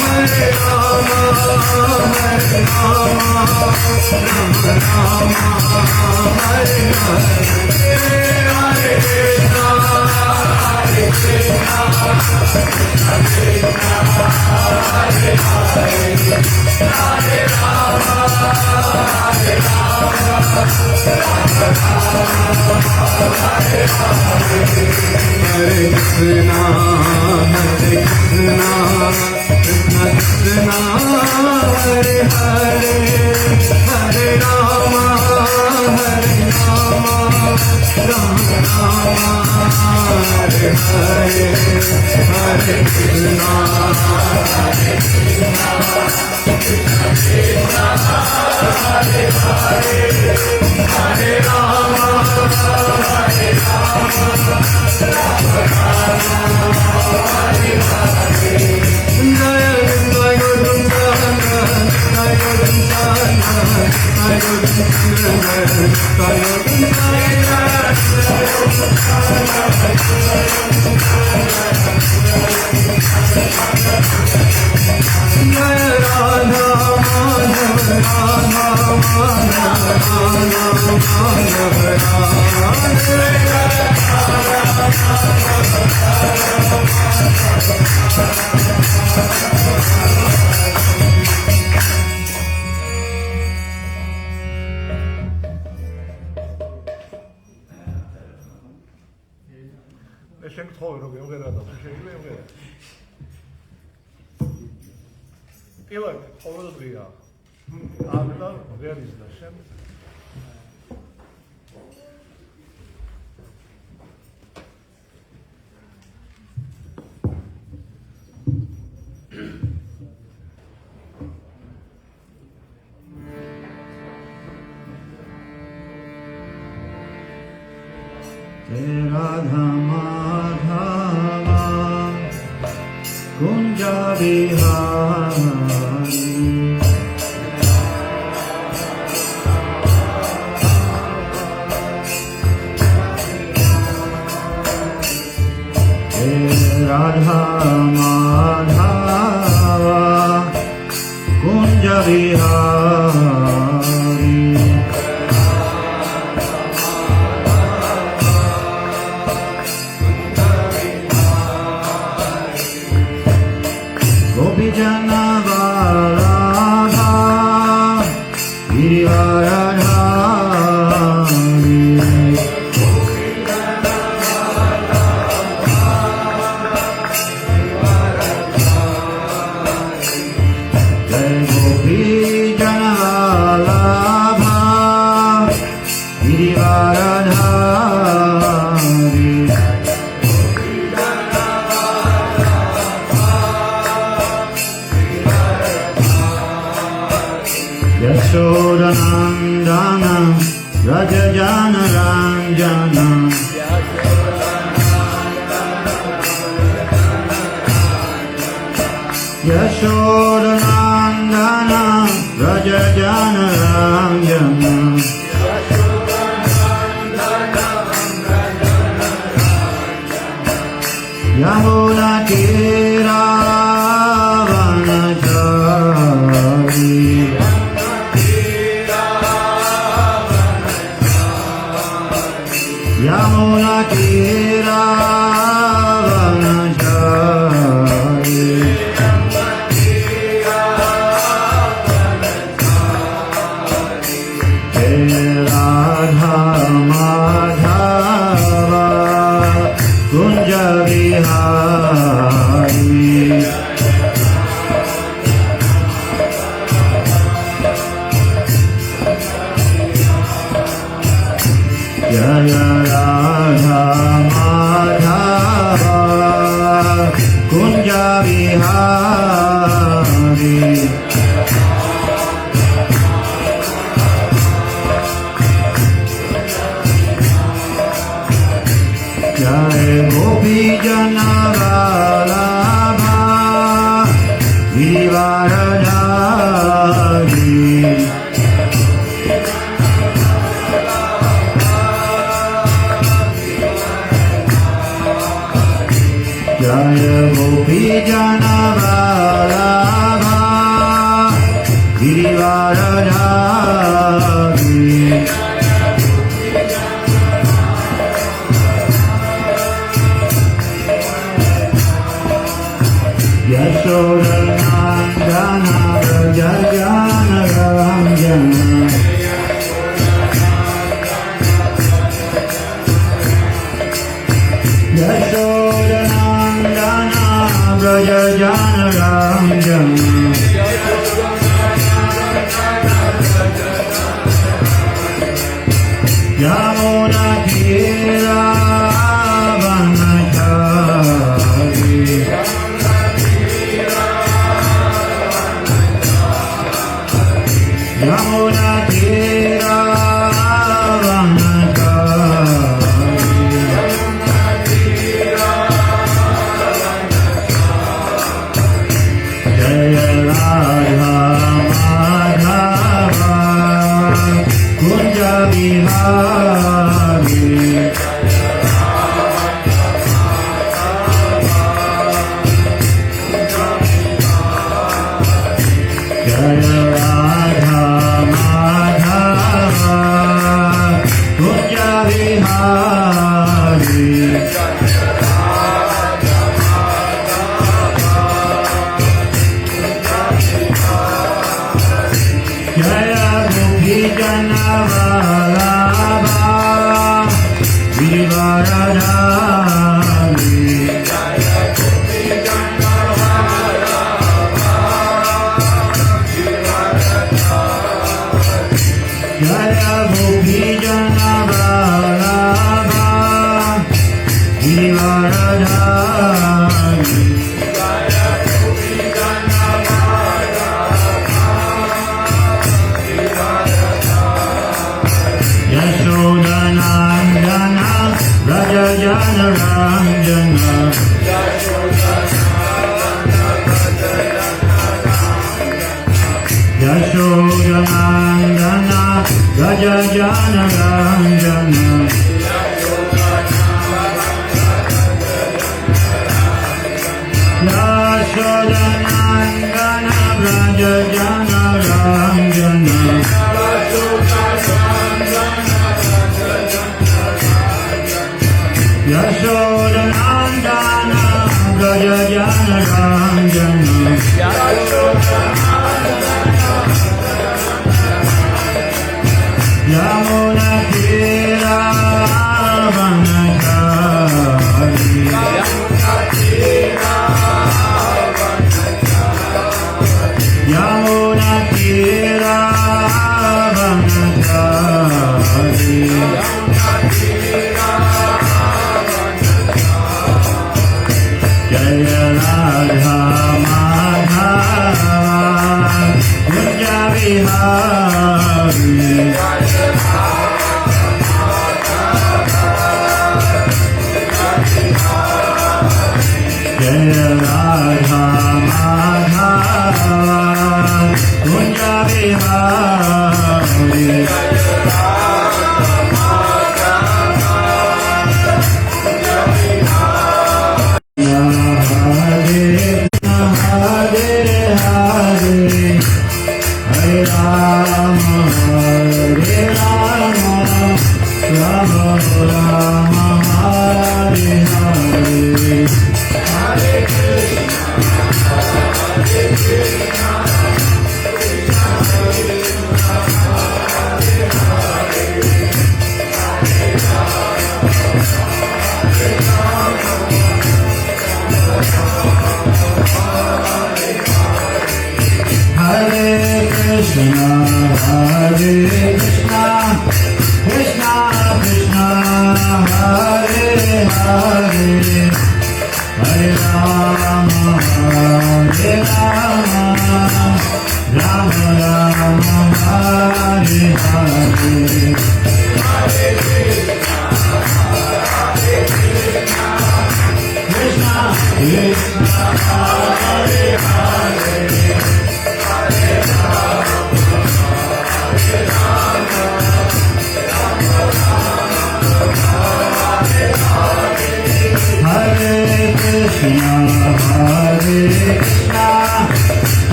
Hare Rama Giriva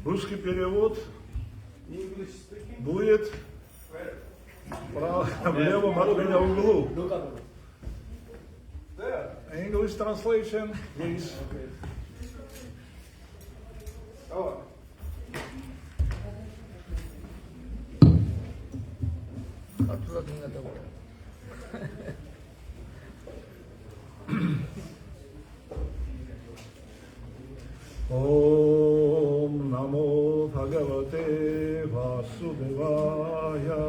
Русский перевод будет в левом углу. English translation, please. Om Namo Bhagavate Vasudevaya.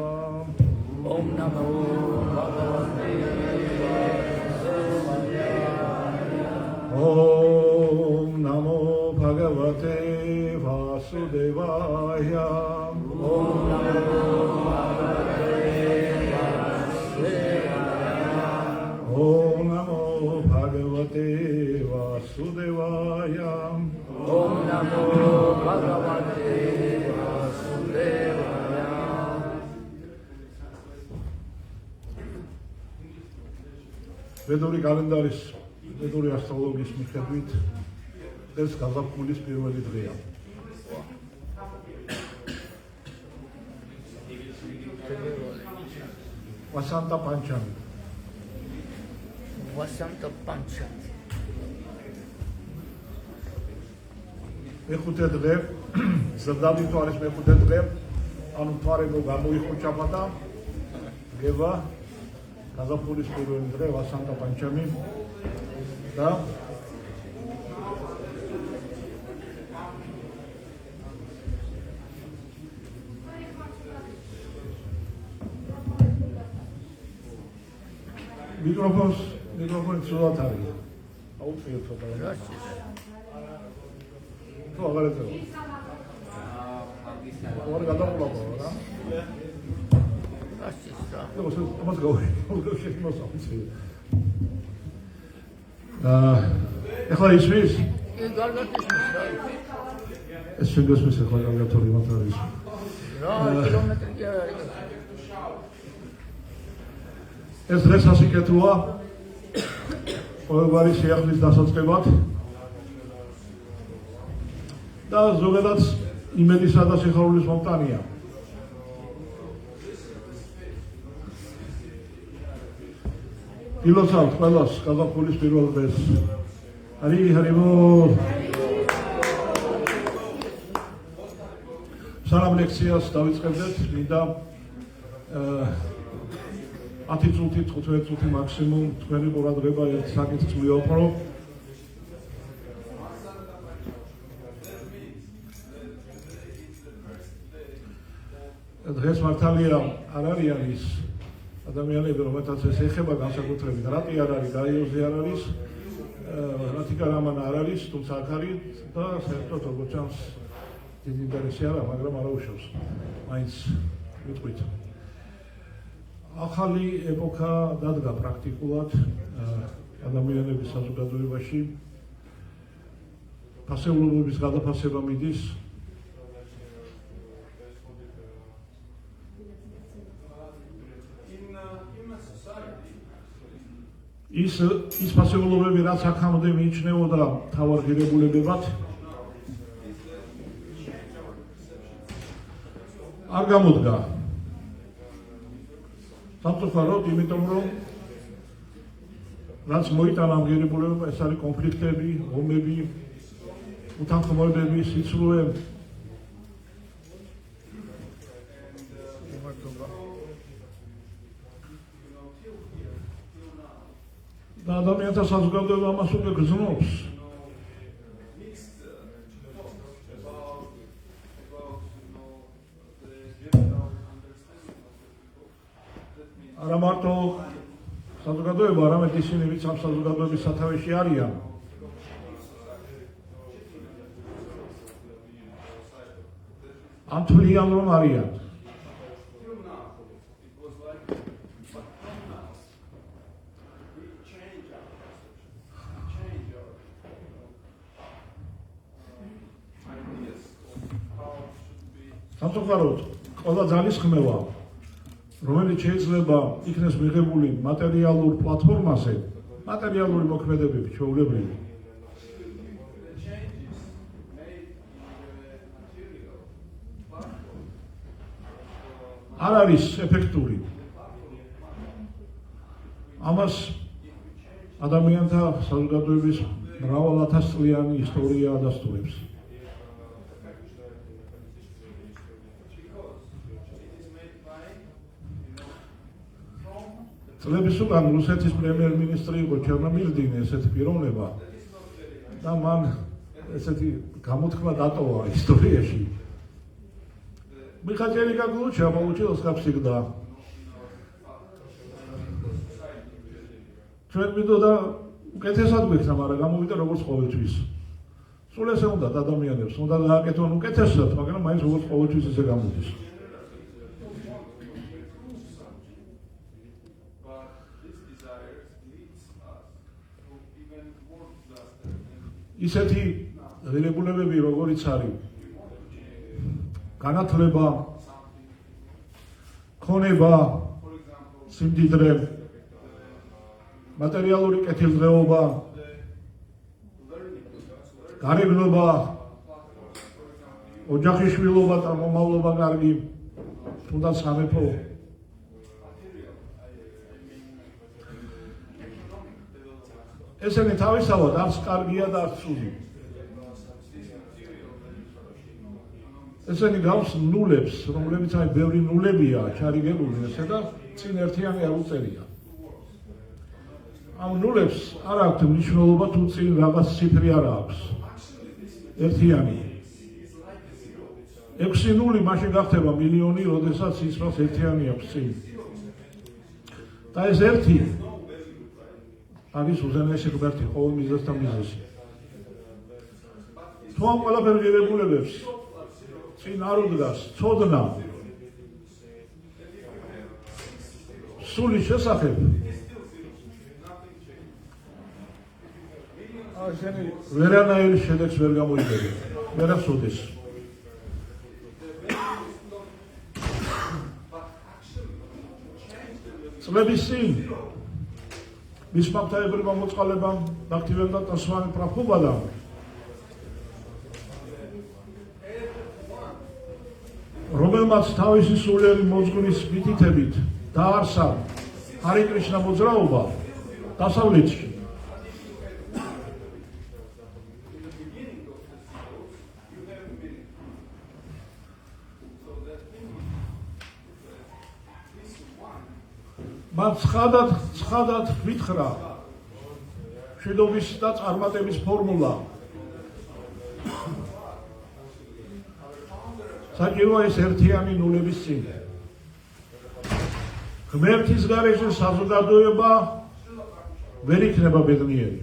Om Namo Bhagavate Vasudevaya. Om Namo Bhagavate Vasudevaya. Om Namo Bhagavate Vasudevaya. Om Namo Bhagavate Vasudevaya. Om Namo Bhagavate Vasudevaya. Veduri კალენდარის, veduri ასტროლოგიის მიხედვით ეს გაზაფხულის პირველი დღეა. Vasanta Panchami. Vasanta Panchami. მეხუთე დღე, ზრდადი თუ არის მეხუთე დღე, ანუ მთვარე რო გამოიხუჭება და გება გაზაფხულის პირველი დღე ვასანტა პანჩამი და მიკროფონი ცუდად არის. აუწიო ცოტა. თუ აღარ ეწევა. ორი გადაყოლაპო რა. Let's go. ეხლა ისმის? ეს შეგასმის ეხლა გაგათორი მათარის. რა კილომეტრია არის? ეს დღეს ასიკეთოა ყოველგვარი სიახლის დასაწყებად. და და ზოგადად იმედისა და სიხარულის მომტანია. ილოცავთ ყველას გაზაფხულის პირველ დღეს. ჰარი-ბოლ. სანამ ლექციას დავიწყებდეთ, მინდა 10 წუთი, 15 წუთი მაქსიმუმ თქვენი ყურადღება ერთ საკითხს მივაპყრო. დღეს მართალია არ არიან ის ადამიანები, რომელთაც ეს ეხება განსაკუთრებით, რატი არ არის, გაიოზი არ არის, რატიკა რამანა არ არის, თუმცა აქ არის და საერთოდ როგორც ჩანს დიდი ინტერესი არა, მაგრამ არაუშავს. მაინც ვიტყვით. ახალი ეპოქა დადგა პრაქტიკულად ადამიანების საზოგადოებაში. ფასეულობების გადაფასება მიდის. ის ფასეულობები, რაც აქამდე მიიჩნეოდა მთავარ ღირებულებებად, არ გამოდგა. სამწუხაროდ, იმიტომ რომ რაც მოიტანა ამ ღირებულებებმა, ეს არის კონფლიქტები, ომები, უთანხმოებები, სიცრუე. და ადამიანთა საზოგადოება ამას უკვე გრძნობს. არა მარტო საზოგადოება, არამედ ისინი, ვინც ამ საზოგადოების სათავეში არიან. ამ თვლიან, რომ არიან. სამწუხაროდ, ყველა ძალისხმევა, რომელიც შეიძლება იქნეს მიღებული მატერიალურ პლატფორმაზე, მატერიალური მოქმედებები, ჩვეულებრივი. არ არის ეფექტური. ამას ადამიანთა საზოგადოების მრავალათასწლიანი ისტორია ადასტურებს. წლების უკან რუსეთის პრემიერ-მინისტრი იყო ჩერნომირდინი, ესეთი პიროვნება და მან ესეთი გამოთქმა დატოვა ისტორიაში. Мы хотели как лучше, а получилось как всегда. ჩვენ მინდოდა უკეთესად გვექნა, მაგრამ გამოვიდა როგორც ყოველთვის. სულ ესე უნდა ადამიანებს, უნდა გააკეთონ უკეთესად, მაგრამ მაინც როგორც ყოველთვის ესე გამოდის. ისეთი ღირებულებები, როგორიც არის განათლება, ქონება, სიმდიდრე, მატერიალური კეთილდღეობა, გარეგნობა, ოჯახიშვილობა და მომავლობა კარგი, თუნდაც სამეფო. ესენი თავისთავად არც კარგია და არც ცუდი. ესენი გავს ნულებს, რომლებიც აი ბევრი ნულებია ჩარიგებული ესე და წინ ერთიანი არ უწერია. ამ ნულებს არ აქვთ მნიშვნელობა თუ წინ რაღაც ციფრი არ აქვს. ერთიანი. 6 ნული მაშინ გახდება მილიონი, როდესაც ის მას ერთიანი აქვს წინ. და ეს ერთი არის უზენაესი ღმერთი ყოველ მიზეზს და მიზეზი. თუ ამ ყველაფერ ღირებულებებს წინ არ უდგას ცოდნა სულის შესახებ, ესენი ვერანაირ შედეგს ვერ გამოიგებენ, ვერასოდეს. წლების წინ მისმა მთავრებელმა მოწყალებამ და აქტივებმა დასვანი პრაფუბადამ რომელმაც თავისი სულიერი მოძღვრის მითითებით დაარსა ჰარი კრიშნა მოძრაობა დასავლეთში. მათ ცხადად ვითხრა მშვიდობის და წარმატების ფორმულა. საჭიროა ეს ერთიანი ნულების წინ. ღმერთის გარეშე საზოგადოება ვერ იქნება ბედნიერი.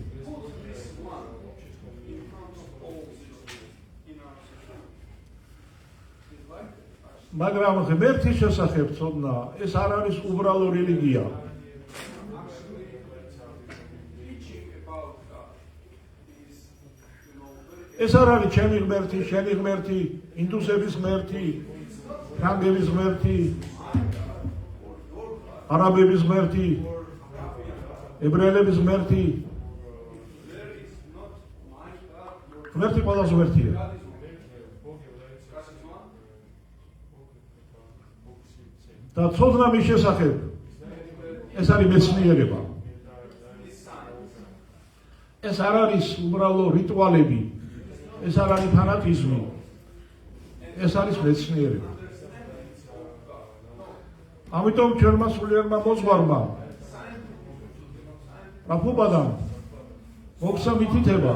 მაგრამ ღმერთის შესახებ ცოდნა ეს არ არის უბრალო რელიგია. ეს არ არის ჩემი ღმერთი, შენი ღმერთი, ინდუსების ღმერთი, ფრანგების ღმერთი, არაბების ღმერთი, ებრაელების ღმერთი. ღმერთი ყველას ღმერთია. და ცოდნა მის შესახებ ეს არის მეცნიერება. ეს არ არის უბრალო რიტუალები, ეს არ არის ფანატიზმი, ეს არის მეცნიერება. ამიტომ ჩვენმა სულიერმა მოძღვარმა პრაბჰუპადამ მოგცა მითითება,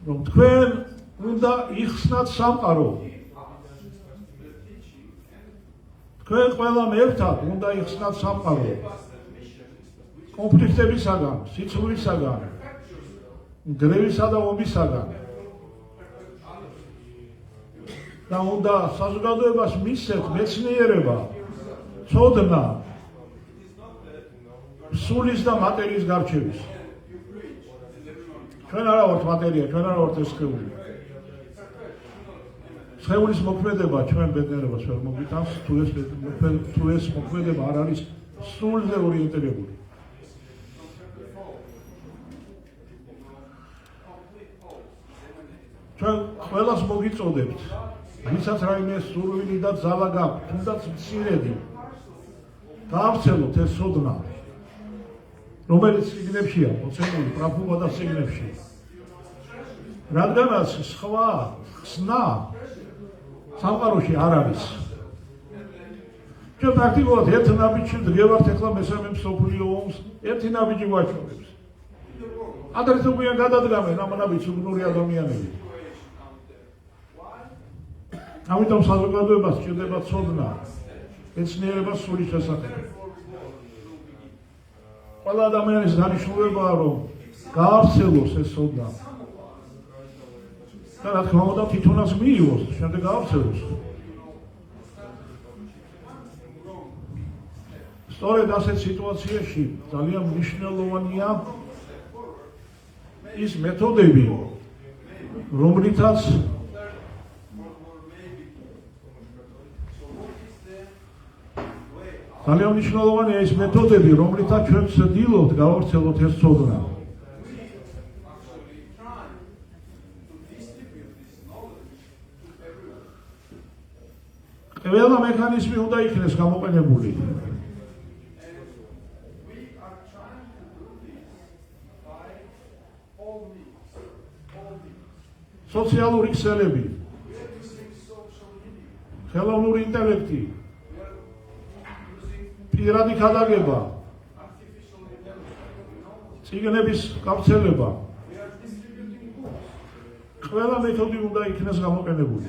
რომ თქვენ უნდა იხსნათ სამყარო. თქვენ ყველამ ერთად უნდა იხსნათ სამყარო კონფლიქტებისაგან, სიცრუისაგან, გრევისა და ომისაგან. და უნდა საზოგადოებას მისცეთ მეცნიერება, ცოდნა სულის და მატერიის გარჩევის. ჩვენ არა ვართ მატერია, ჩვენ არა ვართ ეს სხეული. სხეულის მოქმედება ჩვენ ბედნიერებას ვერ მოგიტანს, თუ ეს მოქმედება არ არის სულზე ორიენტირებული. ჩვენ ყველას მოგიწოდებთ, ვისაც რაიმე სურვილი და ძალა გაქვთ, თუნდაც მცირედი, გაავრცელოთ ეს ცოდნა, რომელიც წიგნებშია მოცემული, პრაბჰუპადას წიგნებში. რადგანაც სხვა ხსნა სამყაროში არ არის. ჩვენ პრაქტიკულად ერთ ნაბიჯში დგევართ ახლა მესამე მსოფლიო ომს, ერთი ნაბიჯი ვაჩვენებს. ადრე უგვიან გადადგამენ ამ ნაბიჯს უბნური ადამიანები. ამიტომ საზოგადოებას სჭირდება ცოდნა, მეცნიერება სულის შესახებ. ყველა ადამიანის დანიშნულებაა, რომ გაავრცელოს ეს ცოდნა. და რა თქმა უნდა თვითონაც მიიღოს, შემდეგ გაავრცელოს. სწორედ ასეთ სიტუაციაში ძალიან მნიშვნელოვანია ის მეთოდები, რომლითაც ძალიან მნიშვნელოვანია ის მეთოდები, რომლითაც ჩვენ ვცდილობთ გავავრცელოთ ეს ცოდნა. ყველა მექანიზმი უნდა იქნეს გამოყენებული. სოციალური ქსელები, ხელოვნური ინტელექტი, პირადი ქადაგება, წიგნების გავრცელება, ყველა მეთოდი უნდა იქნეს გამოყენებული.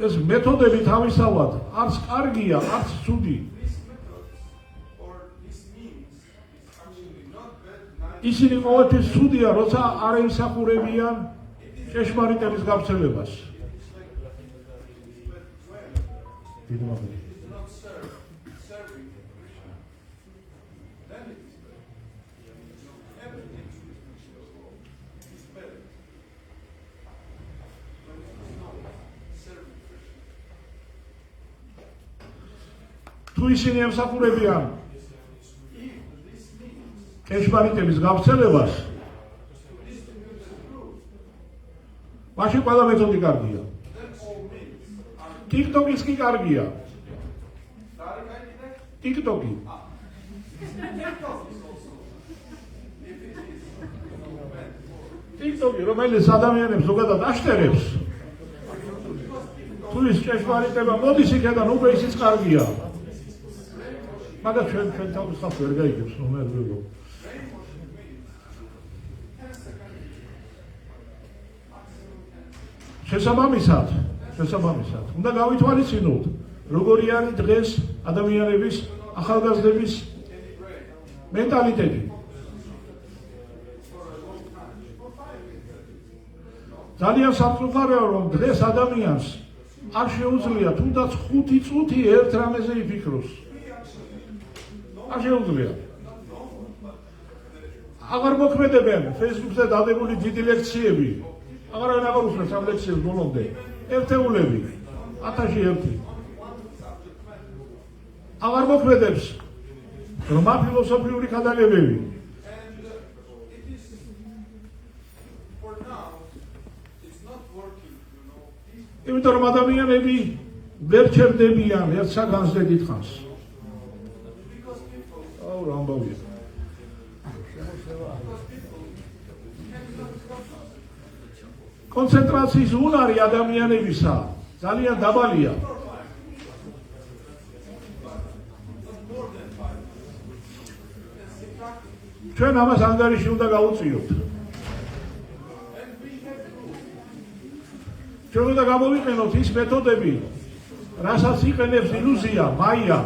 ეს მეთოდები თავისთავად არც კარგია, არც ცუდი. ისინი ყოველთვის ცუდია, როცა არ ემსახურებიან ჭეშმარიტების გავრცელებას. თუ ისინი ემსახურებიან კეშმარიტების გავრცელებას, მაშინ ყველა მეთოდი კარგია. TikTok-ის კი კარგია. TikTok-ი. TikTok-ი, რომელიც ადამიანებს ზოგადად აშტერებს, თუ ის ჭეშმარიტება მოდის იქიდან, უკვე ისიც კარგია. მაგრამ ჩვენ თავის ხალხს ვერ გაიგებს, რომ ვერ ვიღო. შესაბამისად, უნდა გავითვალისწინოთ, როგორი არის დღეს ადამიანების, ახალგაზრდების მენტალიტეტი. ძალიან სამწუხაროა, რომ დღეს ადამიანს არ შეუძლია თუნდაც 5 წუთი ერთ რამეზე იფიქროს. არ შეუძლია. აღარ მოქმედებენ Facebook-ზე დადებული დიდი ლექციები. აღარ უსმენს ამ ლექციებს ბოლომდე. ერთეულები, 1001. აღარ მოქმედებს ღრმა ფილოსოფიური ქადაგებები. იმიტომ რომ ადამიანები ვერ ჩერდებიან ერთ საგანს და დიდხანს. აუ რა ამბავია. კონცენტრაციის უნარი ადამიანებისა ძალიან დაბალია. ჩვენ ამას ანგარიში უნდა გავუწიოთ. ჩვენ უნდა გამოვიყენოთ ის მეთოდები, რასაც იყენებს ილუზია, მაია.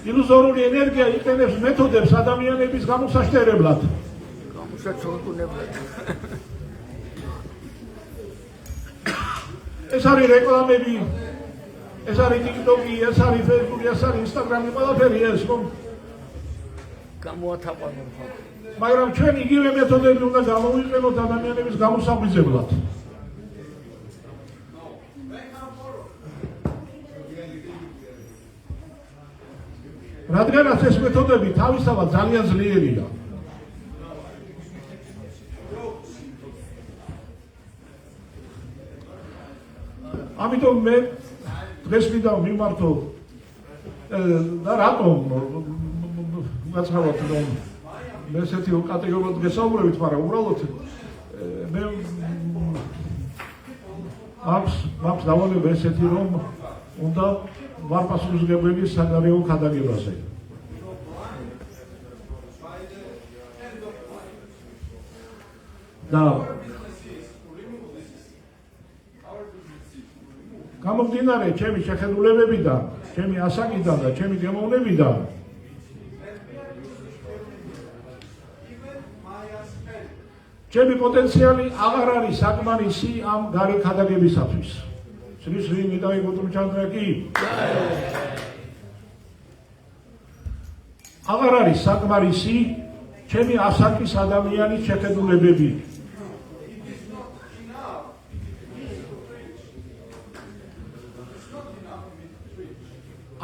ილუზორული ენერგია იყენებს მეთოდებს ადამიანების გამოსაშტერებლად. ეს არის რეკლამები, ეს არის TikTok-ი, ეს არის Facebook-ი, ეს არის Instagram-ი, ყველაფერი ეს, რომ გამოათაყვანონ ხო. მაგრამ ჩვენ იგივე მეთოდები უნდა გამოვიყენოთ ადამიანების გამოსაღვიძებლად. რადგანაც ეს მეთოდები თავისთავად ძალიან ძლიერია. ამიტომ მე დღეს მინდა მიმართო და რატომ გაცხოვოთ რომ მე ესეთი კატეგორიულად გესაუბრებით, მაგრამ უბრალოდ მე მაქვს დავალება ესეთი რომ უნდა ვარპასუხისმგებლობის საგარეო ქადაგებაზე. და გამომდინარე ჩემი შეხედულებებიდან, ჩემი ასაკიდან და ჩემი გემოვნებიდან, ჩემი პოტენციალი აღარ არის საკმარისი ამ გარე ქადაგებისათვის. Sri Nitai Gautam Chandra ki. აღარ არის საკმარისი ჩემი ასაკის ადამიანის შეხედულებები.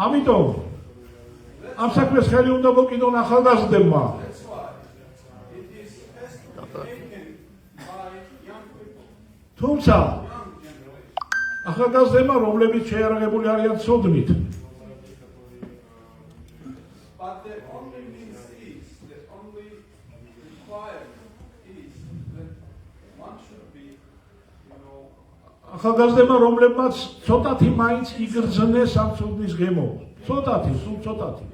ამიტომ ამ საქმეს ხელი უნდა მოკიდონ ახალგაზრდებმა. თუმცა ახალგაზრდებმა, რომლებიც შეიარაღებული არიან ცოდნით, ახალგაზრდებმა, რომლებმაც ცოტათი მაინც იგრძნეს ამ ცოდნის გემო. ცოტათი, სულ ცოტათი.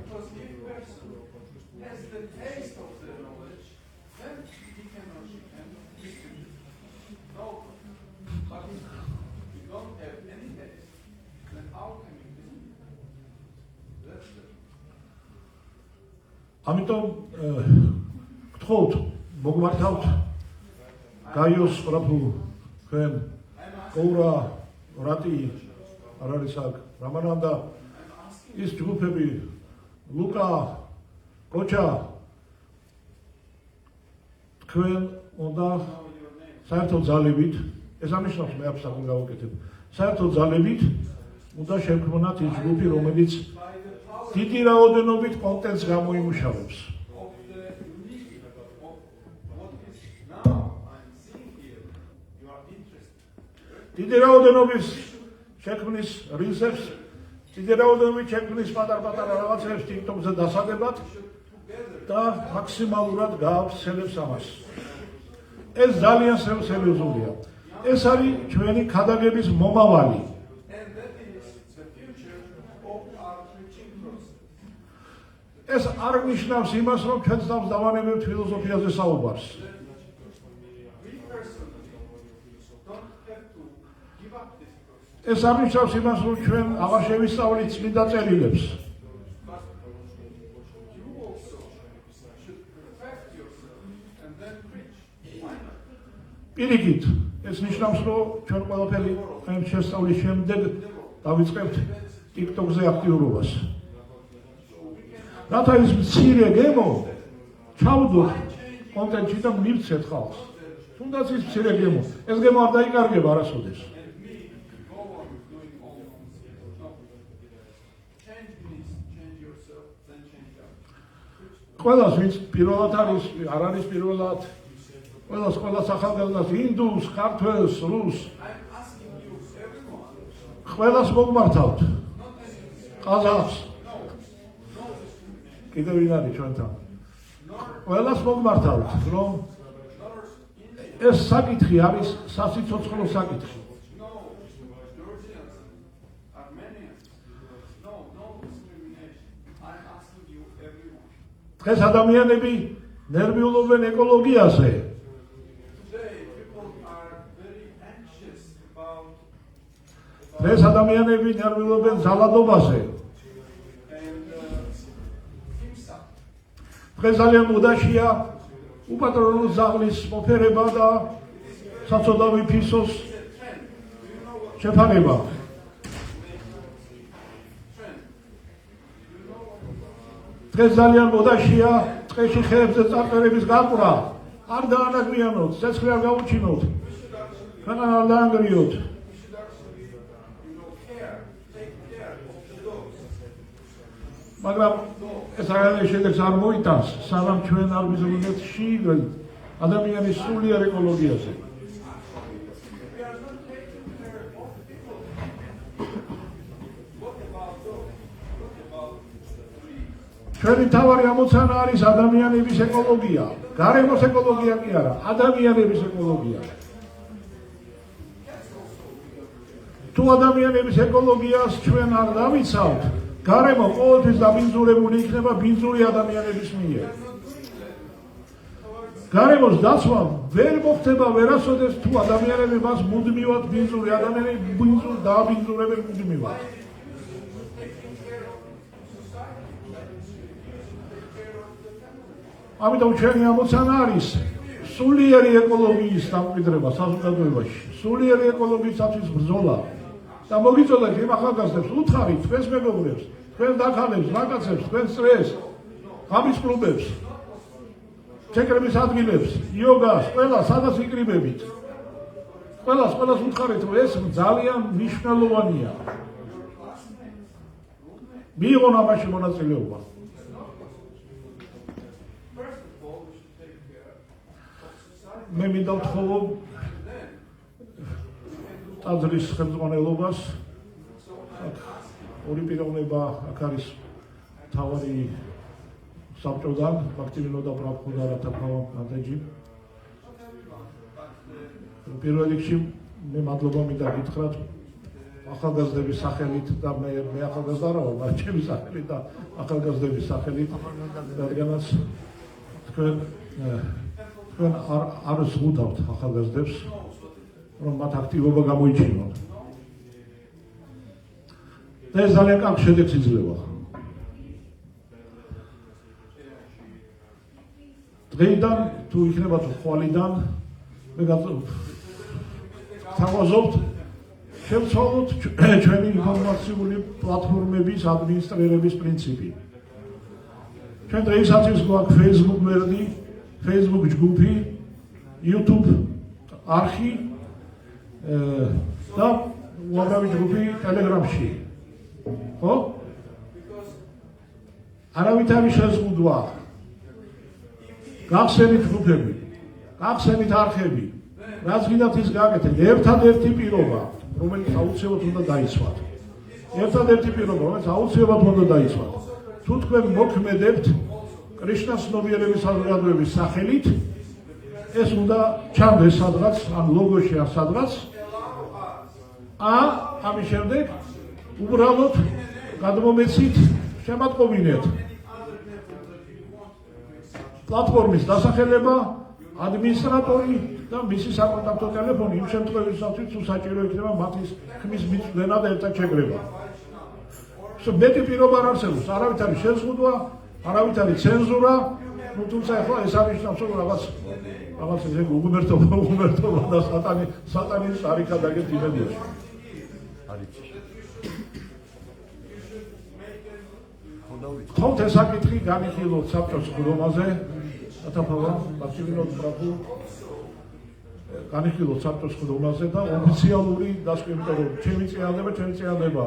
ამიტომ გთხოვთ, მოგმართავთ გაიოს პროფულ თქვენ კოურა, რატი არ არის აქ, რამანანდა, ის ჯგუფები, ლუკა, კოჩა, ჩვენ უნდა საერთო ძალებით, ეს ამნიშნავს მე აბსოლუტურად გავაკეთებ. საერთო ძალებით უნდა შევქმნათ ის ჯგუფი, რომელიც დიდი რაოდენობით კონტენტს გამოიმუშავებს. დიდი რაოდენობის შექმნის რილსებს, დიდი რაოდენობით შექმნის პატარ-პატარა რაღაცებს TikTok-ზე დასადებად და მაქსიმალურად გაავრცელებს ამას. ეს ძალიან სერიოზულია. ეს არის ჩვენი ქადაგების მომავალი. ეს არ ნიშნავს იმას, რომ ჩვენ თავს დავანებებთ ფილოსოფიაზე საუბარს. ეს არ ნიშნავს იმას, რომ ჩვენ აღარ შევისწავლით წმინდა წერილებს. პირიქით, ეს ნიშნავს, რომ ჩვენ ყველაფერი ამ შესწავლის შემდეგ დავიწყებთ TikTok-ზე აქტიურობას. რათა ის მცირე გემო ჩავდოთ კონტენტში და მივცეთ ხალხს. თუნდაც ის მცირე გემო, ეს გემო არ დაიკარგება არასოდეს. ყველას ვინც პირველად არის, არ არის პირველად, ყველას ახალგაზრდას, ინდუს, ქართველს, რუსს, ყველას მოგმართავთ. ყაზახს. კიდევ ვინ არის ჩვენთან? ყველას მოგმართავთ, რომ ეს საკითხი არის სასიცოცხლო საკითხი. დღეს ადამიანები ნერვიულობენ ეკოლოგიაზე. დღეს ადამიანები ნერვიულობენ ზალადობაზე. დღეს ძალიან მოდაშია უპატრონო ზაღლის მოფერება და საწოდავი ფისოს შეფარება. დღეს ძალიან მოდაშია ტყეში ხეებზე წარწერების გაყვრა. არ დაანაგვიანოთ, ცეცხლი არ გაუჩინოთ, ქვეყანა არ დაანგრიოთ. მაგრამ ეს აღარ შედეგს არ მოიტანს, სანამ ჩვენ არ ვიზრუნებთ შიგნით ადამიანის სულიერ ეკოლოგიაზე. ჩვენი მთავარი ამოცანა არის ადამიანების ეკოლოგია. გარემოს ეკოლოგია კი არა, ადამიანების ეკოლოგია. თუ ადამიანების ეკოლოგიას ჩვენ არ დავიცავთ, გარემო ყოველთვის დაბინძურებული იქნება ბინძური ადამიანების მიერ. გარემოს დაცვა ვერ მოხდება ვერასოდეს თუ ადამიანები მას მუდმივად ბინძური ადამიანები დააბინძურებენ მუდმივად. ამიტომ ჩვენი ამოცანა არის სულიერი ეკოლოგიის დამკვიდრება საზოგადოებაში, სულიერი ეკოლოგიისათვის ბრძოლა. და მოგიწოდეთ იმ ახალგაზრდებს, უთხარით თქვენს მეგობრებს, თქვენს დაქალებს, რაკაცებს, თქვენს წრეს, ღამის კლუბებს, ჩეკრების ადგილებს, იოგას, ყველა სადაც იკრიბებით. ყველას უთხარით, რომ ეს ძალიან მნიშვნელოვანია. მიიღონ ამაში მონაწილეობა. მე მინდა ვთხოვო ტაძრის ხელმძღვანელობას, ორი პიროვნება აქ არის მთავარი საბჭოდან, მაქტივინო და პროფესორ თაფავანაძე. პირველ რიგში მე მადლობა მინდა გითხრათ ახალგაზრდების სახელით და მე ახალგაზრდა რა ვარ, ჩემი სახელით და ახალგაზრდების სახელით, რადგანაც თქვენ არ ზღუდავთ ახალგაზრდებს, რომ მათ აქტივობა გამოიჩინონ. და ეს ძალიან კარგ შედეგს იძლევა. დღეიდან თუ იქნება თუ ხვალიდან მე თავაზობთ შევცვალოთ ჩვენი ინფორმაციული პლატფორმების ადმინისტრირების პრინციპი. ჩვენ დღეისათვის გვაქვს Facebook ვერდი, Facebook ჯგუფი, YouTube არხი და უამრავი ჯგუფი Telegram-ში. ხო? არავითარი შეზღუდვა. გახსენით ჯგუფები, გახსენით არხები, რაც გინდათ ის გაკეთეთ. ერთადერთი პირობა, რომელიც აუცილებლად უნდა დაიცვათ. ერთადერთი პირობა, რომელიც აუცილებლად უნდა დაიცვათ. თუ თქვენ მოქმედებთ კრიშნას ცნობიერების საზოგადოების სახელით, ეს უნდა ჩანდეს სადღაც, ან ლოგოში ან სადღაც. ამის შემდეგ უბრალოდ გადმომეცით შემატყობინეთ პლატფორმის დასახელება, ადმინისტრატორი და მისი საკონტაქტო ტელეფონი იმ შემთხვევისათვის, თუ საჭირო იქნება მათის ხმის მიწვენა და ერთად შეკრება. მეტი პირობა არ არსებობს, არავითარი შეზღუდვა, არავითარი ცენზურა, თუმცა ახლა ეს არნიშნავს, რომ რაღაც ესე უღმერთობა და სატანის არიქა დაგეწინებია. ხოთ ეს საკითხი განიხილოთ საბჭოს ხდომაზე, ათაფავა მაშინოდ ბრაფუ განიხილოთ საბჭოს ხდომაზე და ოფიციალური დასკვნა, რომ ჩემი წინააღმდება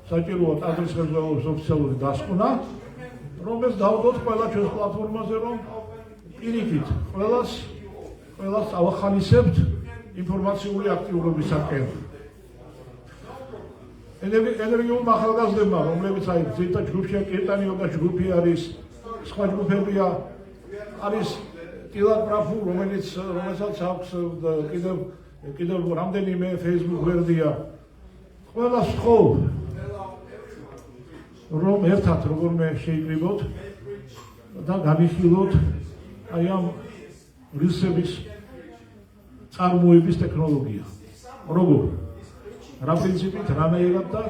საჭიროა ტაძრის ხელმძღვანელობის ოფიციალური დასკვნა, რომელიც დავდოთ ყველა ჩვენს პლატფორმაზე, რომ პირიქით ყველას ავახალისებთ ინფორმაციული აქტიურობისაკენ. ენერგიულმა ახალგაზრდებმა, რომლებიც ძირითად ჯგუფშია, კირტანიო და ჯგუფი არის, სხვა ჯგუფებია, არის ტილაკ ბრაფუ, რომელსაც აქვს კიდევ რამდენიმე Facebook გვერდია. ყველას ვთხოვ, რომ ერთად როგორმე შეიკრიბოთ და განიხილოთ ამ რისების წარმოების ტექნოლოგია. როგორ? რა პრინციპით, რანაირად და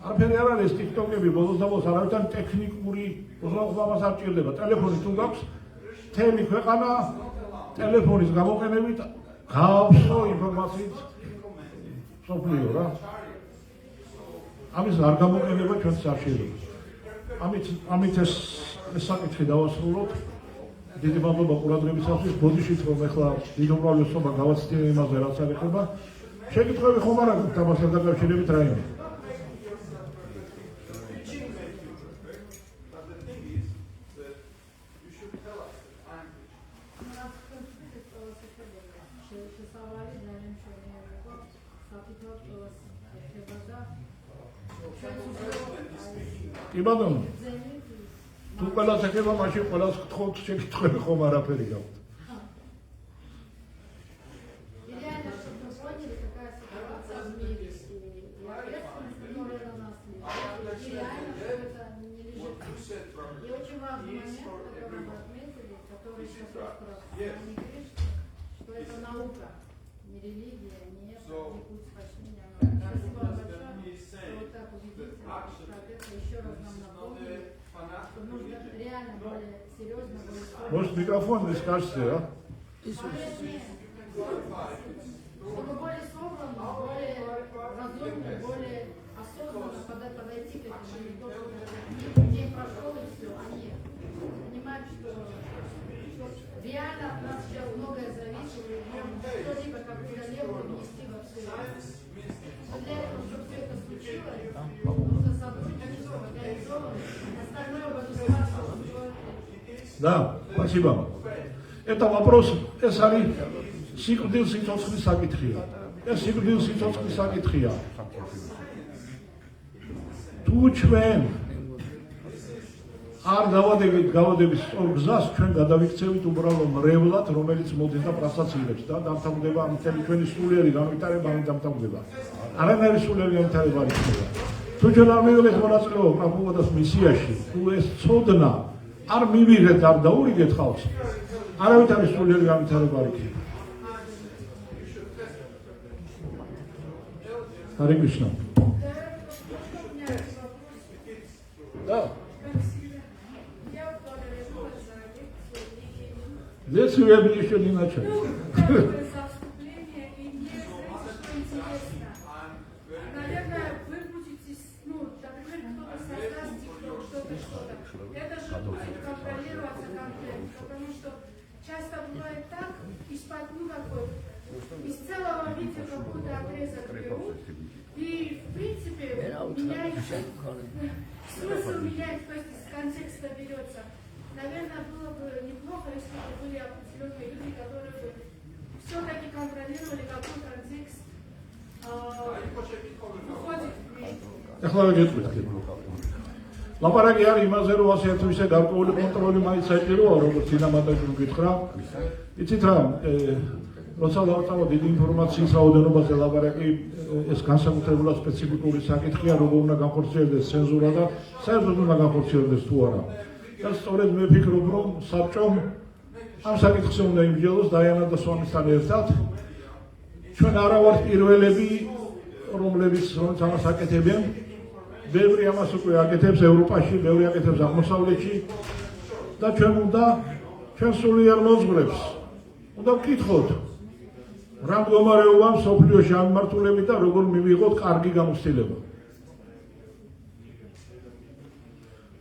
არაფერი არ არის TikTok-ები, ბოლოს და ბოლოს არავითარი ტექნიკური უზრუნველყოფა არ ჭირდება. ტელეფონი თუ გაქვს, მთელი ქვეყანა ტელეფონის გამოყენებით გააქვსო ინფორმაციით მსოფლიო რა. ამის არ გამოყენება ჩვენს არ შეიძლება. ამით ეს საკითხი დავასრულოთ. დიდი მადლობა ყურადღებისათვის. ბოდიშით რომ ეხლა დიდ უმრავლესობა გავაცდია იმაზე, რაც არ ეხება. შეკითხვები ხომ არ აქვს ამასთან დაკავშირებით რაიმე? იბადონ თუ ყველას ეხება, მაშინ ყველას გთხოვთ შეკითხვები ხომ არაფერი გაქვთ. Это наука, не религия, не это, не путь спасения. Спасибо большое, что вот так убедительно, как это еще раз нам напомнили, что нужно реально более серьезно, более строго. Может, микрофон не скажете, а? Чтобы более собранно, более разумно, более осознанно подойти к этому. Не то, что день прошел и все, а нет. Понимать, что реально от нас сейчас многое зависит, и что-либо как-то левую внести во все это. Но для этого, чтобы все это случилось, нужно сотрудничество, организованность, остальное буду спрашивать. Да, спасибо. Это вопрос, ეს არის სიკვდილ სიცოცხლის საკითხია. ეს სიკვდილ სიცოცხლის საკითხია. თუ ჩვენ არ გავადებით სწორ გზას, ჩვენ გადავიქცევით უბრალო მრევლად, რომელიც მოდის და პრასტაც იღებს და დამთავრდება მთელი ჩვენი სულიერი განვითარება, ამით დამთავრდება. არანაირი სულიერი განვითარება არ იქნება. თუ ჩვენ არ მივიღეთ მონაწილეობა პროფუვადას მისიაში, თუ ეს ცოდნა არ მივიღეთ, არ დაურიგეთ ხალხს, არავითარი სულიერი განვითარება არ იქნება. Харе Кришна. Да. Здесь я бы еще не начал. Наверное, вы будете, например, кто-то создаст TikTok, что-то. Это же будет контролироваться контент, потому что часто бывает так, из-под, ну, какой, из целого вида какой-то отрезок берут, и, в принципе, меняется, смысл меняется, то есть из контекста берется. Наверное, было бы неплохо, если бы были определенные люди, которые бы все-таки контролировали, какой контекст выходит в мир. ახლა გეტყვით. ლაპარაკი არის იმაზე, რომ ასე თუ ისე გარკვეული კონტროლი მაინც საჭიროა, როგორც სინემატოგრაფი გითხრა. იცით რა, როცა დავწერო დიდი ინფორმაციის რაოდენობაზე ლაპარაკი, ეს განსაკუთრებულად სპეციფიკური საკითხია, როგორ უნდა განხორციელდეს ცენზურა და საერთოდ უნდა განხორციელდეს თუ არა. და სწორედ მე ვფიქრობ, რომ საბჭომ ამ საკითხზე უნდა იმსჯელოს დაიანა და სვამისთან ერთად. ჩვენ არა ვართ პირველები, რომლებიც ამას აკეთებენ. ბევრი ამას უკვე აკეთებს ევროპაში, ბევრი აკეთებს აღმოსავლეთში და ჩვენ უნდა ჩვენ სულიერ მოძღვრებს უნდა ვკითხოთ რა მდგომარეობაა მსოფლიოში ამ მიმართულებით და როგორ მივიღოთ კარგი გამოცდილება.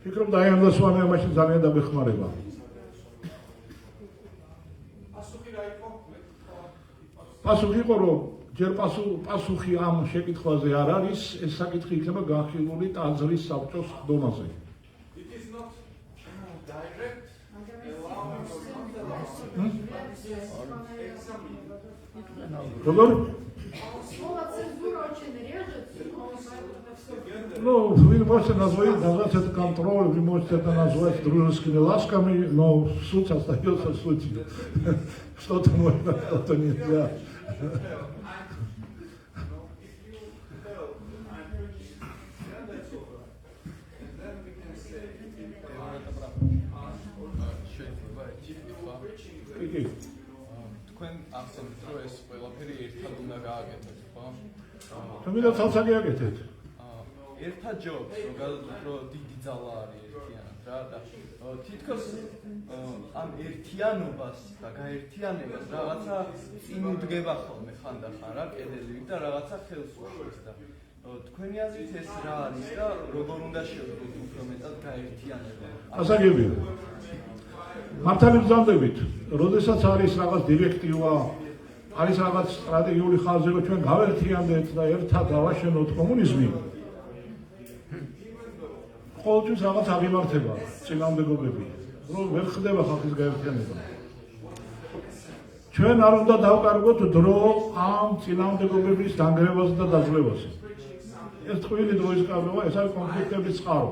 ფიქრობ დაიანა და სვამი ამაში ძალიან დამეხმარება. პასუხი იყო რომ ჯერ პასუხი ამ შეკითხვაზე არ არის, ეს საკითხი იქნება განხილული ტაძრის საბჭოს ხდომაზე. როგორ? Слово цензура очень режет, Ну, вы можете назвать это контроль, вы можете это назвать дружескими ласками, но суть остается сутью. Что-то можно, что-то нельзя. თქვენ ახსენეთ, რომ ეს ყველაფერი ერთად უნდა გააკეთოთ, ხო? თუმცა თალსა გააკეთეთ. ერთად ჯობს, რომ დიდი ძალა არის ერთიანად რა და თითქოს ამ ერთიანობას და გაერთიანებას რაღაცა წინ უდგება ხოლმე ხანდახან რა კედელი და რაღაცა ხელს უშვებს და თქვენი აზრით ეს რა არის და როგორ უნდა შევდგოთ უფრო მეტად გაერთიანება? ასაგებია. მართალი ბრძანდებით, როდესაც არის რაღაც დირექტივა, არის რაღაც სტრატეგიული ხაზი, რომ ჩვენ გავერთიანდეთ და ერთად დავაშენოთ კომუნიზმი, ყოველთვის რაღაც აღიმართება წინააღმდეგობები, რომ ვერ ხდება ხალხის გაერთიანება. ჩვენ არ უნდა დავკარგოთ დრო ამ წინააღმდეგობების დანგრევაზე და დაძლევაზე. ეს ტყუილი დროის კარგვა, ეს არის კონფლიქტების წყარო.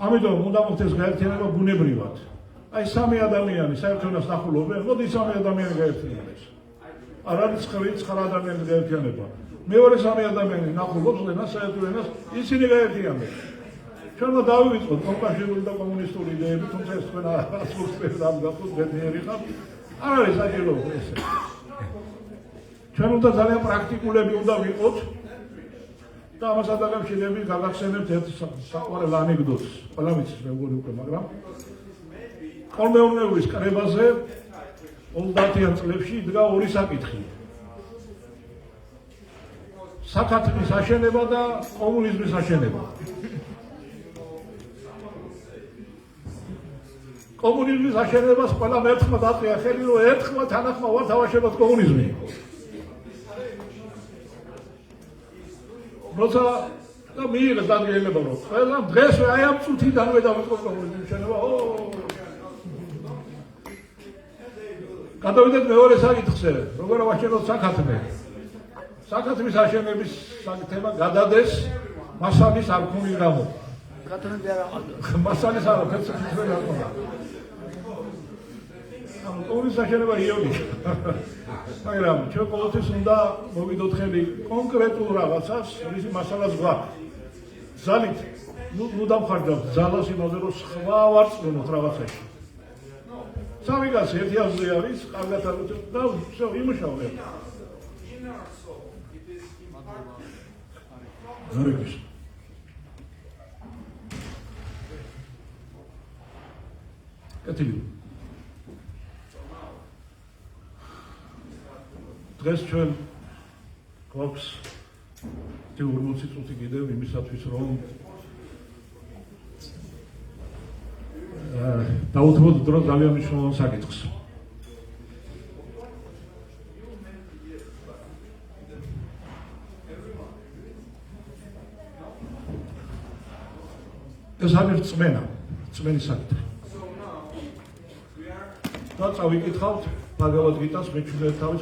ამიტომ უნდა მოხდეს გაერთიანება ბუნებრივად. აი სამი ადამიანი საერთოდ ნახულობენ, მოდი სამი ადამიანი გაერთიანდეს. არ არის 9 ადამიანის გაერთიანება. მეორე სამი ადამიანი ნახულობს და საერთოდ ისინი გაერთიანდნენ. ჩვენმა დავივიწყოთ კომპაშებული და კომუნისტური იდეები, თუმცა ეს თქვენ ასურსებს ამ გახსოვთ ბედნიერი ხართ. არ არის საჭირო ეს. ჩვენ უნდა ძალიან პრაქტიკულები უნდა ვიყოთ და ამასთან დაკავშირებით გაგახსენებთ ერთ საყვარელ ანეკდოტს. ყველა ვიცის მე მგონი უკვე, მაგრამ კოლმეურნეულის კრებაზე 30-იან წლებში იდგა ორი საკითხი. საქართველოს აშენება და კომუნიზმის აშენება. კომუნიზმის აშენებას ყველამ ერთხმა დაწია ხელი, რომ ერთხმა თანახმა ვართ ავაშენოთ კომუნიზმი. როცა და მიიღეს დადგენილება, რომ ყველამ დღესვე აი ამ წუთიდანვე დავიწყოთ კომუნიზმის შენება. გადავიდეთ მეორე საკითხზე, როგორ ავაშენოთ საქართველოს. საქართველოს აშენების საკითხება გადადეს მასალის არქონის გამო. მასალის არაფერს ფიქრობ არ ყოლა. კომუნის აშენება იონი. მაგრამ ჩვენ ყოველთვის უნდა მოვიდოთ ხელი კონკრეტულ რაღაცას, რის მასალას გვაქვს. ზალით, ნუ დამხარდავთ ძალას იმაზე, რომ სხვა ვარწმუნოთ რაღაცაში. სამი კაცი ერთი აზრი არის, კარგად აღვიძებ და всё, იმუშავებ. ზურგის. კეთილი. დღეს ჩვენ გვაქვს 40 წუთი კიდევ იმისათვის, რომ დაუთმოთ დრო ძალიან მნიშვნელოვან საკითხს. ეს არის წმენის საკითხი. და წავიკითხავთ ბაგავად გიტას მეჩვიდე თავის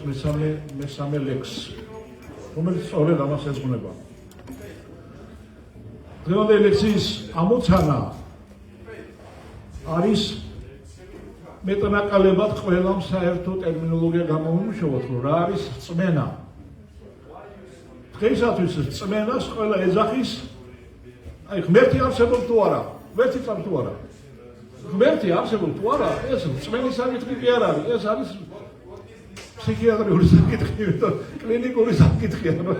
მესამე ლექსს, რომელიც სწორედ ამას ეძღვნება. დღევანდელი ლექსის ამოცანა არის მეტნაკლებად ყველამ საერთო ტერმინოლოგია გამოვიმუშავოთ, რომ რა არის წმენა. დღეისათვის წმენას ყველა ეძახის, აი ღმერთი არსებობს თუ არა, ღმერთი წამს თუ არა. ღმერთი არსებობს თუ არა, ეს წმენის საკითხი კი არ არის, ეს არის ფსიქიატრიული საკითხი, კლინიკური საკითხია, რომ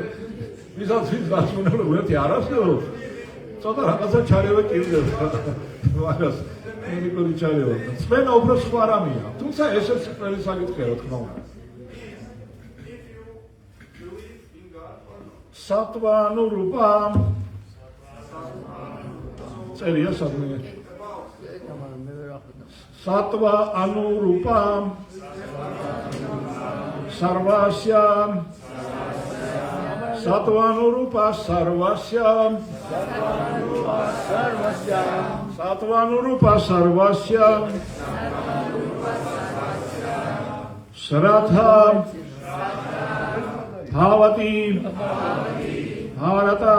ვისაც დასმონა რომ ღმერთი არ არსებობს, ცოტა რაღაცა ჩარევა კიდევ მაგას კლინიკური ჩარევა. წმენა უფრო სხვა რამეა, თუმცა ესეც წმენის საკითხია, რა თქმა უნდა. სატვა ნურუპა წერია სადმე სატვა ანურუპა სარვასია სატვა ანურუპა სარვასია სატვა ანურუპა სარვასია სრათა භავატი ბჰარატა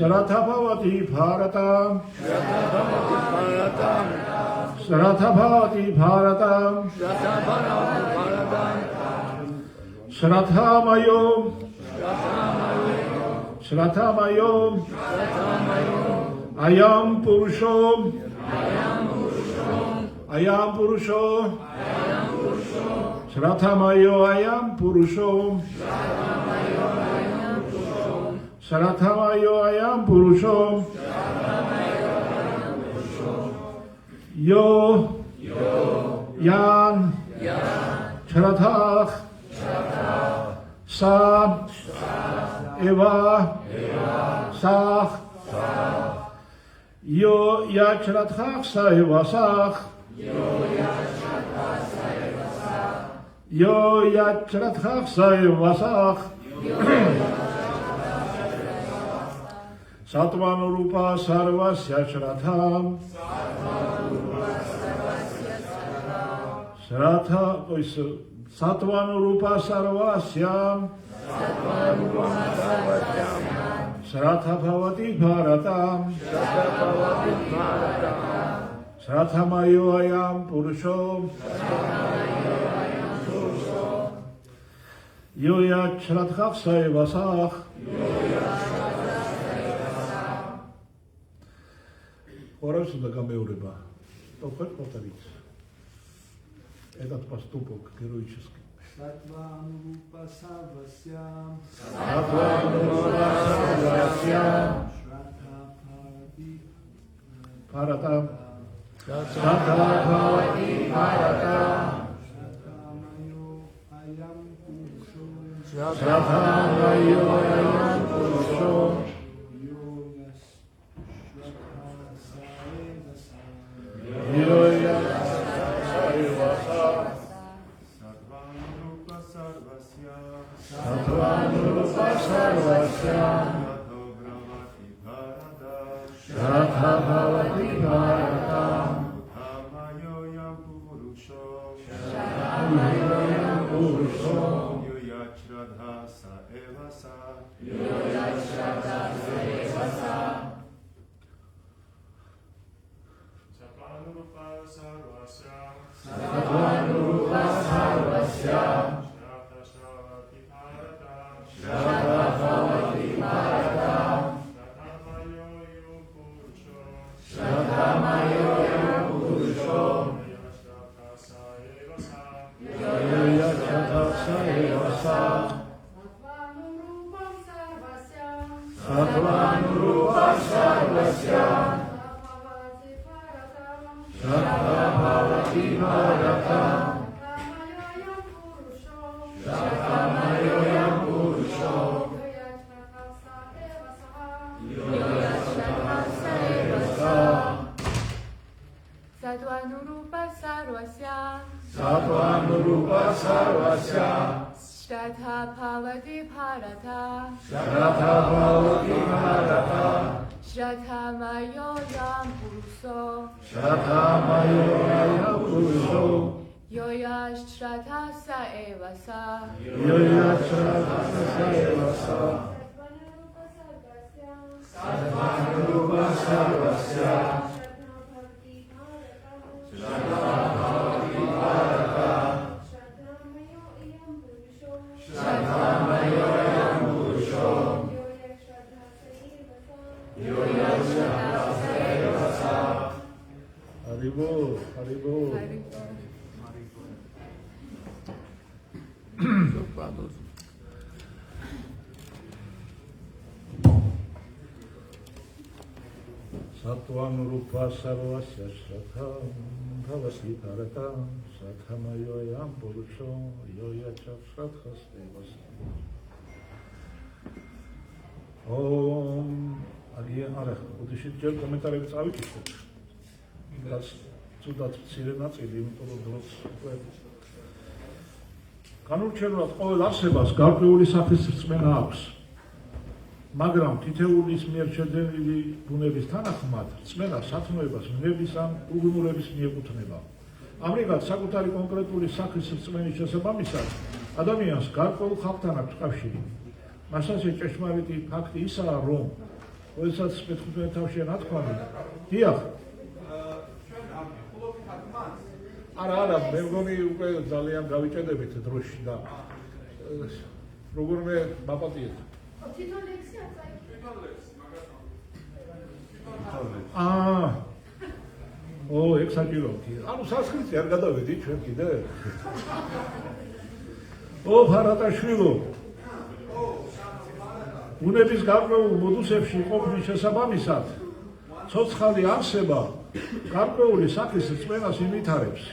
Sratha bhavati bharata Sratha bhavati bharata Sratha mayo Ayam purusho Sratha mayo ayam purusho Saratamayo ayam purusho Yo Yan Charatach Sa Eva Sach Yo Ya Charatach Sa Eva Sach Yo Ya Charatach Sa Eva Sach Satvanurupa sarvasya shratham Satvanurupa sarvasya Shratha bhavati bharatam Shrathamayo ayam purusho Yo yat shrathach saevasach Oraz da gameureba. To хоть повторить. Этот поступок героический. Satvanurupa sarvasya Bharata Shratha bhavati bharata Shratamayo ayam purusho Shrathamayo ayam purusho Satvanurupa sarvasya Shratha bhavati bharata Shratamayo ayam purusho Satvanurupa sarvasya Shratha bhavati bharata Shratamayo ayam purusho Yoya Shratha Saevasa Satvanurupa sarvasya Shratha bhavati bharata Shratamayo ayam purusho Yoya Shratha Saevasa Satvanurupa sarvasya Satvanurupa sarvasya Shratha bhavati bharata Shratha bhavati bharata Shratha mayo yam puruso Shratha mayo yam puruso Yoya shratha sa evasa Yoya shratha sa evasa Satvanurupa sarvasya Haribo, Haribo. Satvanurupa sarvasya shratha bhavati bharata Sathamayo yam puruso yoya shratha sevasa Om არა, უდიშით ჯერ კომენტარები წავიკითხოთ. იმას ცუდად მცირე ნაწილი, იმიტომ რომ დროს უკვე განურჩევნად ყოველ არსებას გარკვეული სახის რწმენა აქვს. მაგრამ თითოეულის მიერ შეძენილი ბუნების თანახმად რწმენა სათნოებას ვნების ან უგუნურების მიეკუთვნება. ამრიგად საკუთარი კონკრეტული სახის რწმენის შესაბამისად ადამიანს გარკვეულ ხალხთან აქვს კავშირი. მასაც ჭეშმარიტი ფაქტი ისაა, რომ როდესაც მე-15 თავშია ნათქვამი, დიახ. არა, მე მგონი უკვე ძალიან გავიჭედებით დროში და როგორმე მაპატიეთ. თვითონ ლექსია წაიკითხე. ეგ საჭირო კი. ანუ სასკრიტი არ გადავედი ჩვენ კიდე. ფარატაშვილო. ბუნების გარკვეულ მოდუსებში ყოფნის შესაბამისად ცოცხალი არსება გარკვეული სახის რწმენას იმითარებს.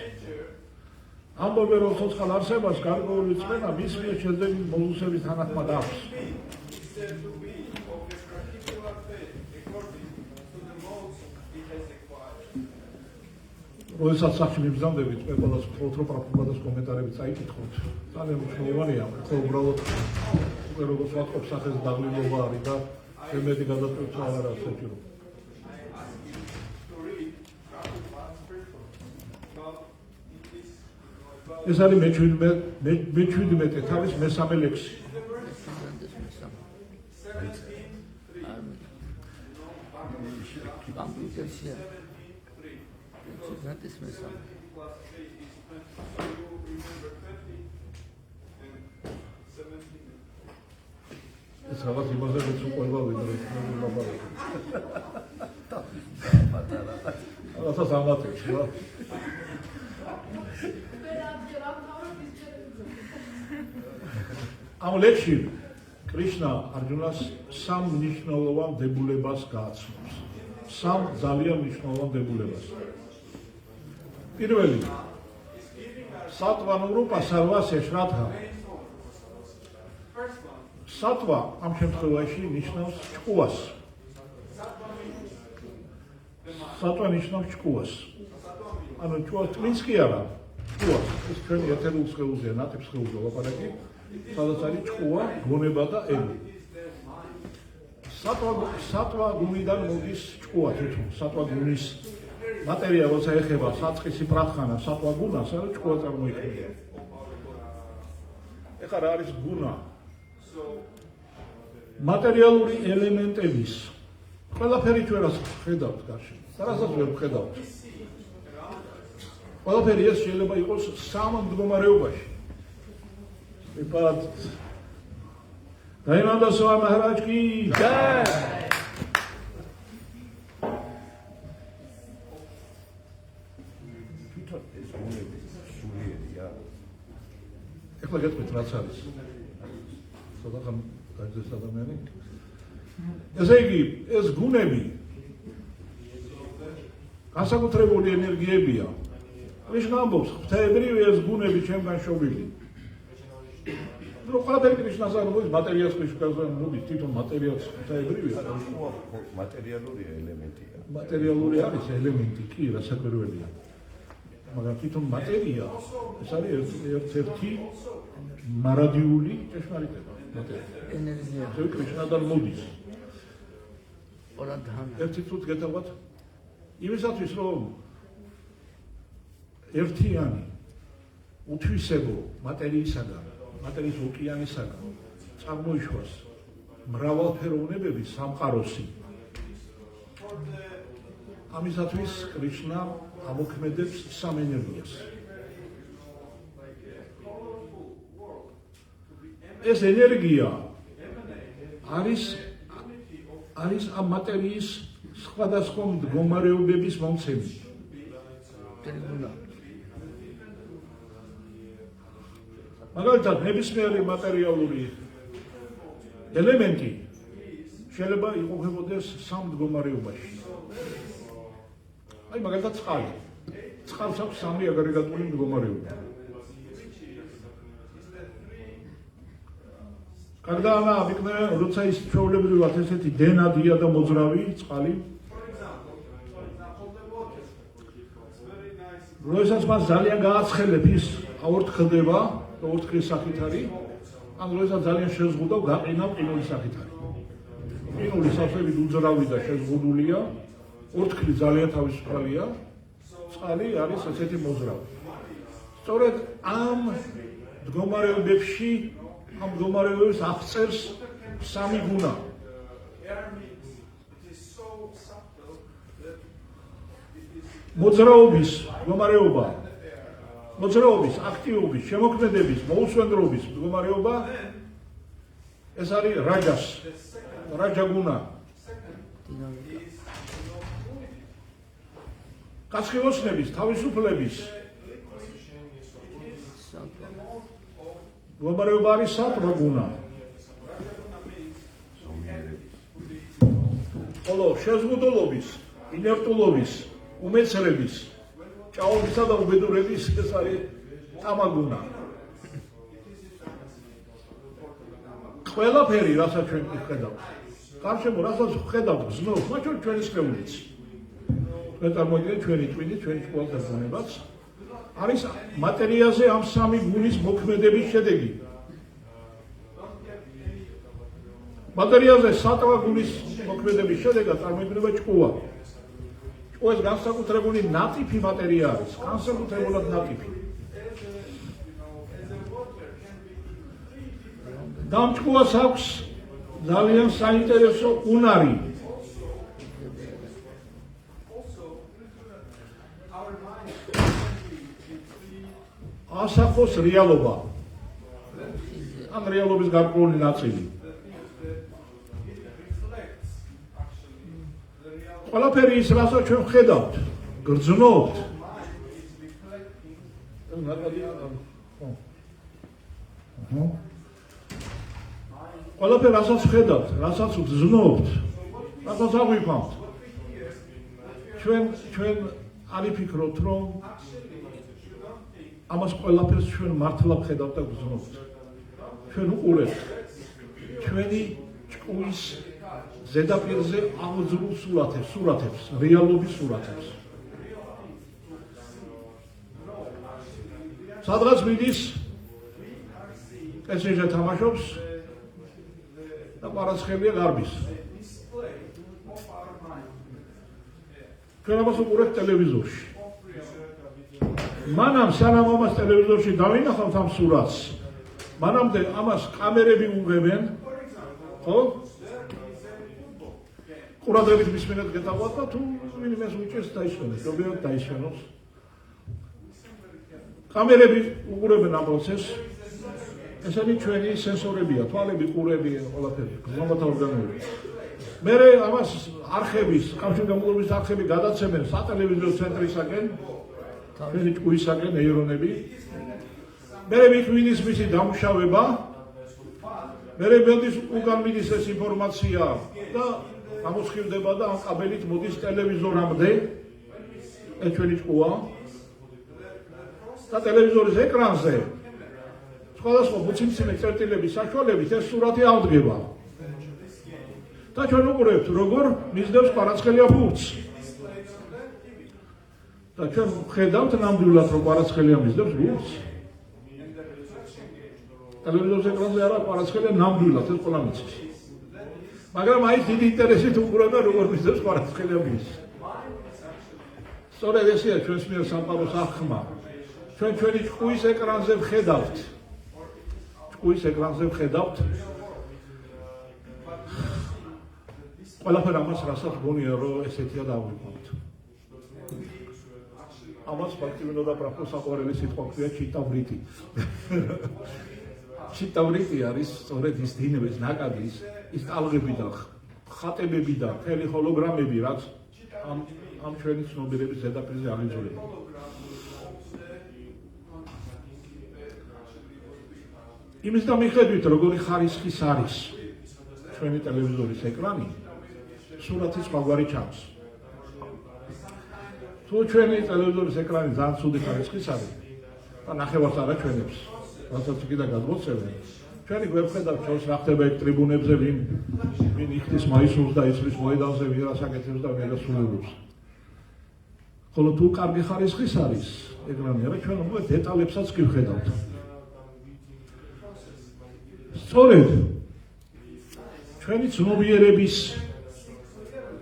ამბობენ, რომ ცოცხალ არსებას გარკვეული რწმენა მის მიერ შეძენილი მოდუსების თანახმად აქვს. როდესაც სახში მიბრძანდებით, მე ყველას ვთხოვთ, რომ პროფილადას კომენტარები წაიკითხოთ. ძალიან მნიშვნელოვანია, ხო უბრალოდ უკვე როგორც ვატყობ სახეს დაღლილობა არის და შემდეგი გადაწყვეტა არ არის საჭირო. ეს არის მე-17 თავის მესამე ლექსი. ეს რაღაც იმაზე რომ უყურება ვიდრე ლაბარაკი. რაღაცას ამატებს რა. ამ ლექსში კრიშნა არჯუნას სამ მნიშვნელოვან დებულებას გააცნობს. სამ ძალიან მნიშვნელოვან დებულებას. პირველი სატვანურუპა სარვასია შრატა. სატვა ამ შემთხვევაში ნიშნავს ჭკუას. სატვა ნიშნავს ჭკუას. ანუ ჭკუას twins კი არა. ჭკუას. ეს ჩვენი ეთერულ სხეულზეა, ნატიფ სხეულზე ლაპარაკი. სადაც არის ჭკუა, გონება და ელი. სატვა გუნიდან მოდის ჭკუა თვითონ. სატვა გუნის მატერია როცა ეხება საწყისი პრახანა სატვა გუნას, არის ჭკუა წარმოიქმნება. ეხლა რა არის გუნა? მატერიალური ელემენტების ყველაფერი ჩვენ რას ხედავთ გარშემო და რასაც ვერ ვხედავთ. ყველაფერი ეს შეიძლება იყოს სამ მდგომარეობაში. But Dayananda Swami Maharaj ki jai. ეხლა გეტყვით რაც არის. სადღაც გაიძეს ადამიანი. ესე იგი, ეს გუნები განსაკუთრებული ენერგიებია. ის ამბობს, ღვთაებრივი ეს გუნები ჩემგან შობილი. რომ ყველაფერი კრიშნას არ მოდის მატერიას კრიშნაზე მოდის თვითონ მატერიას დაებრივია მატერიალურია ელემენტია. მატერიალური არის ელემენტი კი რასაკვირველია მაგრამ თვითონ მატერია ეს არის ერთ-ერთი მარადიული ჭეშმარიტება მატერია ენერგია ეს კრიშნადან მოდის ორადან ერთი წუთი გეტყვათ იმისათვის რომ ერთიანი უთვისებო მატერიისაგან მატერიის ოკეანისაგან წარმოიშვას მრავალფეროვნებების სამყაროსი ამისათვის კრიშნა ამოქმედებს სამ ენერგიას ეს ენერგია არის ამ მატერიის სხვადასხვა მდგომარეობების მომცემი ტრიბუნა მაგალითად ნებისმიერი მატერიალური ელემენტი შეიძლება იყოფებოდეს სამ მდგომარეობაში აი მაგალითად წყალი წყალს აქვს სამი აგრეგატული მდგომარეობა когда она обыкновенно როცა ის ჩვეულებრივად ესეთი დენადია და მოძრავი წყალი როდესაც მას ძალიან გააცხელებ ის აორთქლდება და ორთქლის სახით არის ან როდესაც ძალიან შეზღუდავ გაყინავ ყინულის სახით არის ყინული სავსებით უძრავი და შეზღუდულია ორთქლი ძალიან თავისუფალია წყალი არის ესეთი მოძრავი სწორედ ამ მდგომარეობებში ამ მდგომარეობებს აღწერს სამი გუნა მოძრაობის მდგომარეობა მოძრაობის აქტივობის შემოქმედების მოუსვენრობის მდგომარეობა ეს არის რაჯა გუნა კაცქილოსნების თავისუფლების მდგომარეობა არის სატვა გუნა ხოლო შეზღუდულობის ინერტულობის უმეცრების ჭაობისა და უბედურების ეს არის ტამაგუნა ყველაფერი რასაც ჩვენ ვხედავთ გარშემო რასაც ვხედავთ გზნობს მათ შორის ჩვენი სხეულიც ჩვენ წარმოვიდგინეთ ჩვენი ტვინი ჩვენი ყველაფერი ბუნებაც არის მატერიაზე ამ სამი გუნის მოქმედების შედეგი მატერიაზე სატვა გუნის მოქმედების შედეგად წარმოიქმნება ჭკუა ჭკუას განსაკუთრებული ნატიფი მატერია არის განსაკუთრებულად ნატიფი და ამ ჭკუას აქვს ძალიან საინტერესო უნარი ასახოს რეალობა ან რეალობის გარკვეული ნაწილი ყველაფერი ის რასაც ჩვენ ვხედავთ გრძნობთ ყველაფერი რასაც ვხედავთ რასაც ვგრძნობთ რასაც აღვიქვამთ ჩვენ არ ვიფიქროთ რომ ამას ყველაფერს ჩვენ მართლა ვხედავთ და ვგრძნობთ ჩვენ უყურებთ ჩვენი ჭკუის ზედაპირზე აღძრულ სურათებს რეალობის სურათებს სადღაც მიდის ესეჟე თამაშობს და პარაცხელია გარბის ჩვენ ამას უყურებთ ტელევიზორში მანამ სანამ ამას ტელევიზორში დავინახავთ ამ სურათს მანამდე ამას კამერები უღებენ ხო ყურადღებით მისმენად გეტყვათ და თუ ვინმეს უჭერს დაისვენოს ზოგიერთ დაისვენოს კამერები უყურებენ ამ პროცესს ესენი ჩვენი სენსორებია თვალები ყურები ყველაფერი გზნობათა ორგანოები მე ამას არხების კავშირგაბმულობის არხები გადაცემენ სატელევიზიო ცენტრისაკენ ჩვენი ჭკუისაკენ ეირონები მე მიხვინის მისი დამუშავება მე მედის უკან მიდის ეს ინფორმაცია და გამოსხივდება და ამ კაბელით მოდის ტელევიზორამდე ეს ჩვენი ჭკუა და ტელევიზორის ეკრანზე სხვადასხვა მოცემცემი წერტილების საშუალებით ეს სურათი აღდგება. და ჩვენ უყურებთ, როგორ მისდევს კვარაცხელია ფურცს. და ჩვენ ხედავთ ნამდვილად, რომ კვარაცხელია მისდევს ფურცს. ტელევიზორის ეკრანზე არა კვარაცხელია ნამდვილად ეს ყველა მიცის. მაგრამ აი დიდი ინტერესით უყურებდა, როგორ მისდევს კვარაცხელია ფურცს. სწორედ ესეა ჩვენს მიერ სამყაროს აღქმა. ჩვენ ჩვენი ჭკუის ეკრანზე ვხედავთ. ჭკუის ეკრანზე ვხედავთ. ყველაფერ ამას რასაც გონია, რომ ესეთია დავიყვანთ. ამას ფაქტიურად და პროფესორ საყვარელი სიტყვა ქვია ჩიტავრიტი. ჩიტავრიტი არის სწორედ ის დინების ნაკადის, ის ტალღები და ხატებები და მთელი ჰოლოგრამები, რაც ამ ჩვენი ცნობიერების ზედაპირზე აღიძულება. იმის და მიხედვით, როგორი ხარისხის არის ჩვენი ტელევიზორის ეკრანი, სურათი სხვაგვარი ჩანს. თუ ჩვენი ტელევიზორის ეკრანი ძალიან ცუდი ხარისხის არის და ნახევარს არ აჩვენებს, რასაც კიდევ გადმოცემენ, ჩვენი გვევხედავთ ჩვენს რა ხდება ეგ ტრიბუნებზე, ვინ იხდის მაისურს და ისრის მოედანზე, ვინ რას აკეთებს და ვინ რას სრულობს. ხოლო თუ კარგი ხარისხის არის ეკრანი, არა ჩვენ უკვე დეტალებსაც კი ვხედავთ. სწორედ ჩვენი ცნობიერების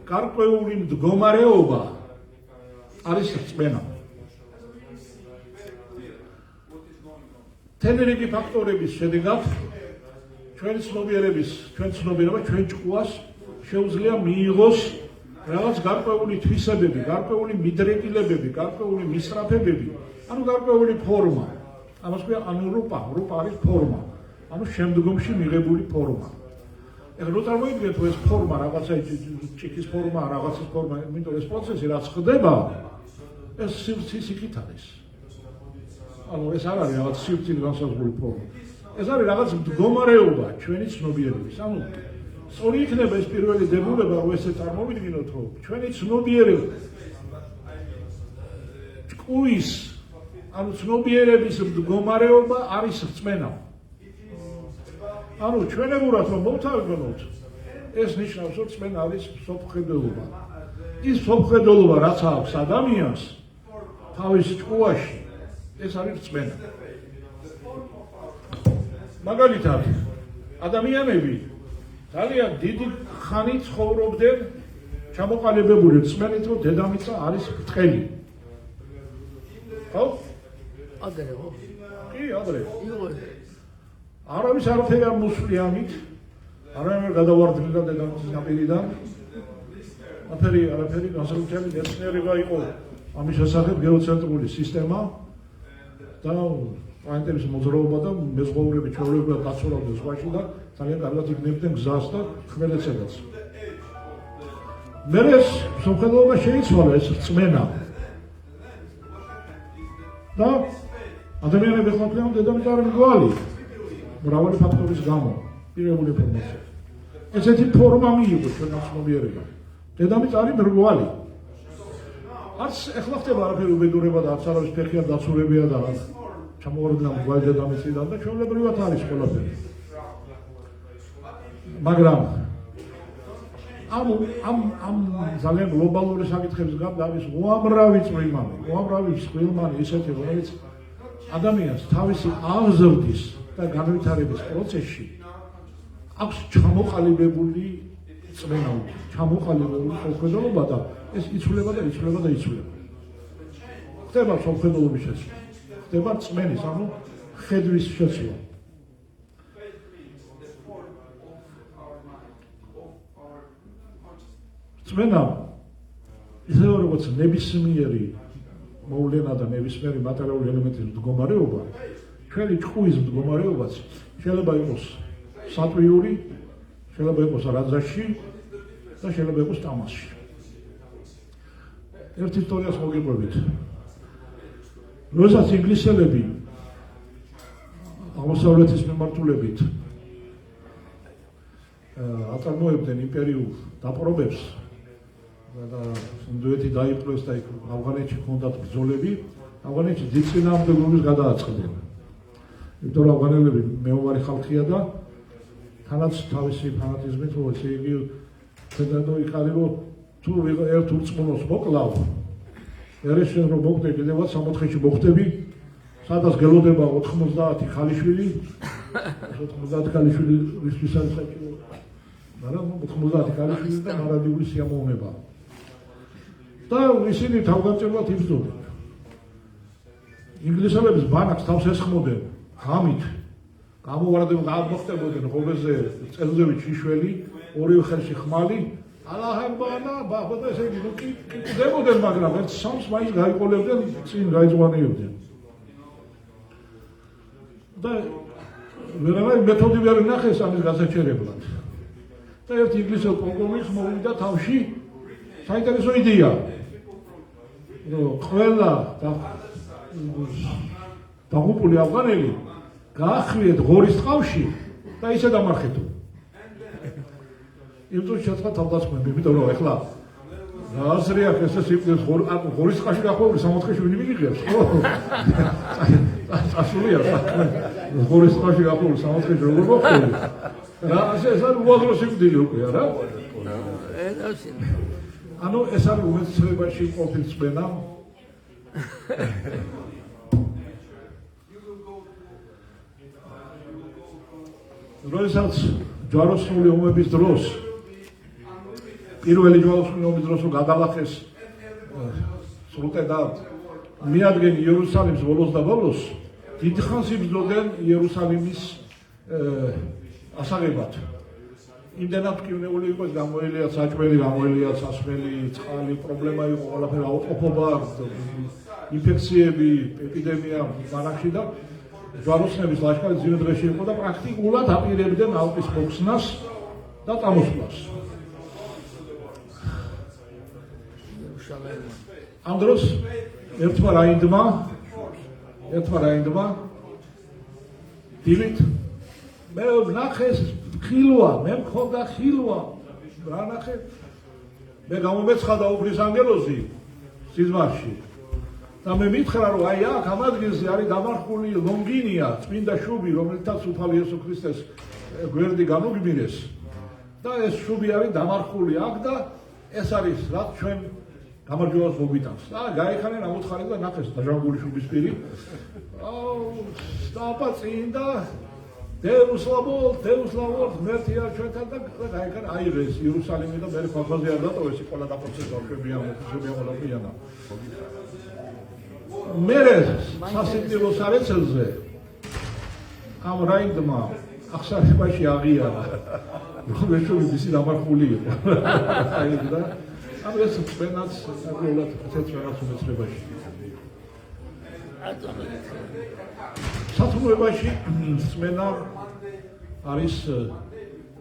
გარკვეული მდგომარეობა არის რწმენა. მთელი რიგი ფაქტორების შედეგად ჩვენი ცნობიერება ჩვენ ჭკუას შეუძლია მიიღოს რაღაც გარკვეული თვისებები, გარკვეული მიდრეკილებები, გარკვეული მისწრაფებები, ანუ გარკვეული ფორმა. ამას ქვია ანუ რუპა არის ფორმა. ანუ შემდგომში მიღებული ფორმა. ეხლა რო წარმოიდგინეთ, თუ ეს ფორმა რაღაცა ჭიქის ფორმა, რაღაცის ფორმა, იმიტომ ეს პროცესი რაც ხდება, ეს სიკით არის. ანუ ეს არ არის რაღაც სივრცილ განსაზღვრული ფორმა. ეს არის რაღაც მდგომარეობა ჩვენი ცნობიერების. ანუ სწორი იქნება ეს პირველი დებულება, რომ ესე წარმოვიდგინოთ, რომ ჩვენი ცნობიერება ჭკუის, ანუ ცნობიერების მდგომარეობა არის რწმენა. ანუ ჩვენებურად რომ მოვთავაზოთ, ეს ნიშნავს, რომ რწმენა არის სოფხედელობა. ის სოფხედელობა, რაც აქვს ადამიანს თავის ჭკუაში, ეს არის რწმენა. მაგალითად, ადამიანები ძალიან დიდი ხანი ცხოვრობდნენ ჩამოყალიბებული რწმენით, რომ დედამიწა არის ბრტყელი. ხო? ადრე ხო? კი, ადრე. იყო. არავის არაფერი არ მოსვლია ამით, არანაირ გადავარდნილდა დედამიწის ნაპირიდან. არაფერი განსაკუთრებით მეცნიერება იყო ამის შესახებ გეოცენტრული სისტემა და პლანეტების მოძრაობა და მეზღვაურები ჩვეულებრივად დაცურავდნენ ზღვაში და ძალიან კარგად იგნებდნენ გზას და ხმელეთსაც. მერე ეს სამხედროობა შეიცვალა, ეს რწმენა. და ადამიანები ხვდნენ დედამიწა არის მრგვალი. მრავალი ფაქტორის გამო, პირებული ინფორმაცია. ესეთი ფორმა მიიღო ჩვენს ცნობიერებამ. დედამიწა არის მრგვალი. არც ეხლა ხდება არაფერი უბედურება და არც არავის ფეხი არ დაცურებია და ჩამოვარდნა მრგვალი დედამიწიდან და ჩვეულებრივად არის ყველაფერი. მაგრამ ამ ძალიან გლობალური საკითხების გარდა არის უამრავი წყვილმანი ისეთი, რომელიც ადამიანს თავისი აღზრდის და განვითარების პროცესში აქვს ჩამოყალიბებული წმენა, ჩამოყალიბებული სოფხედელობა და ეს იცვლება. ხდება სოფხედელობის შეცვლა, ხდება წმენის, ანუ ხედვის შეცვლა. წმენა ისე როგორც ნებისმიერი მოვლენა და ნებისმიერი მატერიალური ელემენტის მდგომარეობა, ჩვენი ჭკუის მდგომარეობაც შეიძლება იყოს სატვიური, შეიძლება იყოს რაზაში და შეიძლება იყოს ტამასში. ერთ ისტორიას მოგიყვებით. როდესაც ინგლისელები აღმოსავლეთის მიმართულებით აწარმოებდნენ იმპერიულ დაპყრობებს და ინდოეთი დაიპყრეს და ავღანეთში ჰქონდათ ბრძოლები, ავღანეთში დიდ წინააღმდეგობის გადააწყდნენ. იმიტომ რომ ავღანელები მეომარი ხალხია და თანაც თავისი ფანატიზმით, რომ ესე იგი თედადო იყარი, რომ თუ ერთ ურწმუნოს მოკლავ, ერეს შენ რომ მოხდე კიდევაც 64-ში მოხდები, სადაც გელოდება 90 ხალიშვილი, 90 ხალიშვილი ისთვის არის საჭირო. მაგრამ 90 ხალიშვილი და მარადიული სიამოვნება. და ისინი თავგანწირულად იბრძოდნენ. ინგლისელების ბანაკს თავს ესხმოდნენ ღამით. გამოვარდება აღმოხდებოდნენ ღობეზე წელზევით შიშველი, ორივე ხელში ხმალი, ალაჰაკბანა, ბახოდა ესე იგი კიდებოდნენ, მაგრამ ერთ სამს მაინც გაიყოლებდნენ, წინ გაიძღვანიებდნენ. და ვერავინ მეთოდი ვერ ნახეს ამის გასაჩერებლად. და ერთ ინგლისელ პოლკოვნიკს მოვიდა თავში საინტერესო იდეა, რომ ყველა დაღუპული ავღანელი გაახვიეთ ღორის ტყავში და ისე დამარხეთო. იმიტომ შეწყდა თავდასხმები, იმიტომ რომ ეხლა აზრი აქვს ესე სიკვდილს ღორის ტყაში გახვეული 64-ში ვინმე მიიღებს, ხო? ასულია საქმე. ღორის ტყაში გახვეული 64-ში როგორ მოხდება? რა ეს არის უაზრო სიკვდილი უკვე, არა? ანუ ეს არის უმეტესობაში ყოფილი წმენა. როდესაც ჯვაროსნული ომების დროს პირველი ჯვაროსნული ომის დროს გადალახეს სრუტე და მიადგენ იერუსალიმს ბოლოს და ბოლოს დიდხანს იბრძოდნენ იერუსალიმის ასაღებად. იმდენად მტკივნეული იყო, გამოელიათ საჭმელი, გამოელიათ სასმელი, წყალი, პრობლემა იყო, ყველაფერი აუყოფობა, ინფექციები, ეპიდემია ბანაკში და ჯვაროსნების ლაშქარი ძირ დღეში იყო და პრაქტიკულად აპირებდნენ ალყის მოხსნას და წამოსვლას. ამ დროს ერთმა რაინდმა დილით მე ვნახეს ხილვა, მე მქონდა ხილვა, რა ნახე? მე გამომეცხადა უფლის ანგელოზი სიზმარში. და მე მითხრა, რომ აი აქ ამ ადგილზე არის დამარხული ლონგინია, წმინდა შუბი, რომელთაც უფალი იესო ქრისტეს გვერდი განუგმირეს. და ეს შუბი არის დამარხული აქ და ეს არის რაც ჩვენ გამარჯვებას მოგვიტანს. და გაიხანენ ამ უთხარი და ნახეს დაჟანგული შუბის პირი. სტაპა წინ და დეუსლავოლ ღმერთია ჩვენთან და გაიქან აიღეს იერუსალიმი და მე ხალხაზე არ დატოვეს ყველა დაპროცესო ყველაფრიანა. მერე სასიკვდილო სარეცელზე ამ რაინდმა ახსარებაში აღიარა, რომ ეს მისი დამარხული იყო. და ამ ეს წვენაც საკმაოდ წეწვენას უმეცრებაში. სათქმეებაში წმენა არის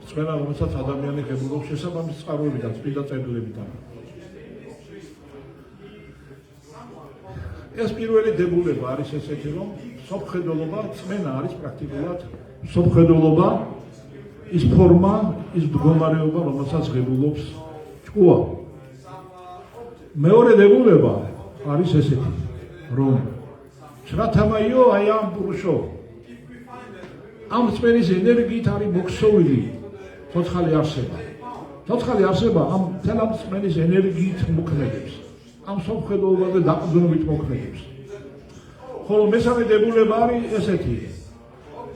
წმენა, რომელსაც ადამიანი ღებულობს შესაბამის წყაროებიდან, წმინდა წერილებიდან. ეს პირველი დებულება არის ესეთი, რომ სოფხედელობა წმენა არის პრაქტიკულად სოფხედელობა, ის ფორმა, ის მდგომარეობა, რომელსაც ღებულობს ჭკუა. მეორე დებულება არის ესეთი, რომ შრათამაიო აი ამ პურუშო ამ წმენის ენერგიით არის მოქსოვილი ცოცხალი არსება. ცოცხალი არსება ამ თელ ამ წმენის ენერგიით მოქმედებს. ამ სოფხედელობაზე დაყრდნობით მოქმედებს. ხოლო მესამე დებულება არის ესეთი,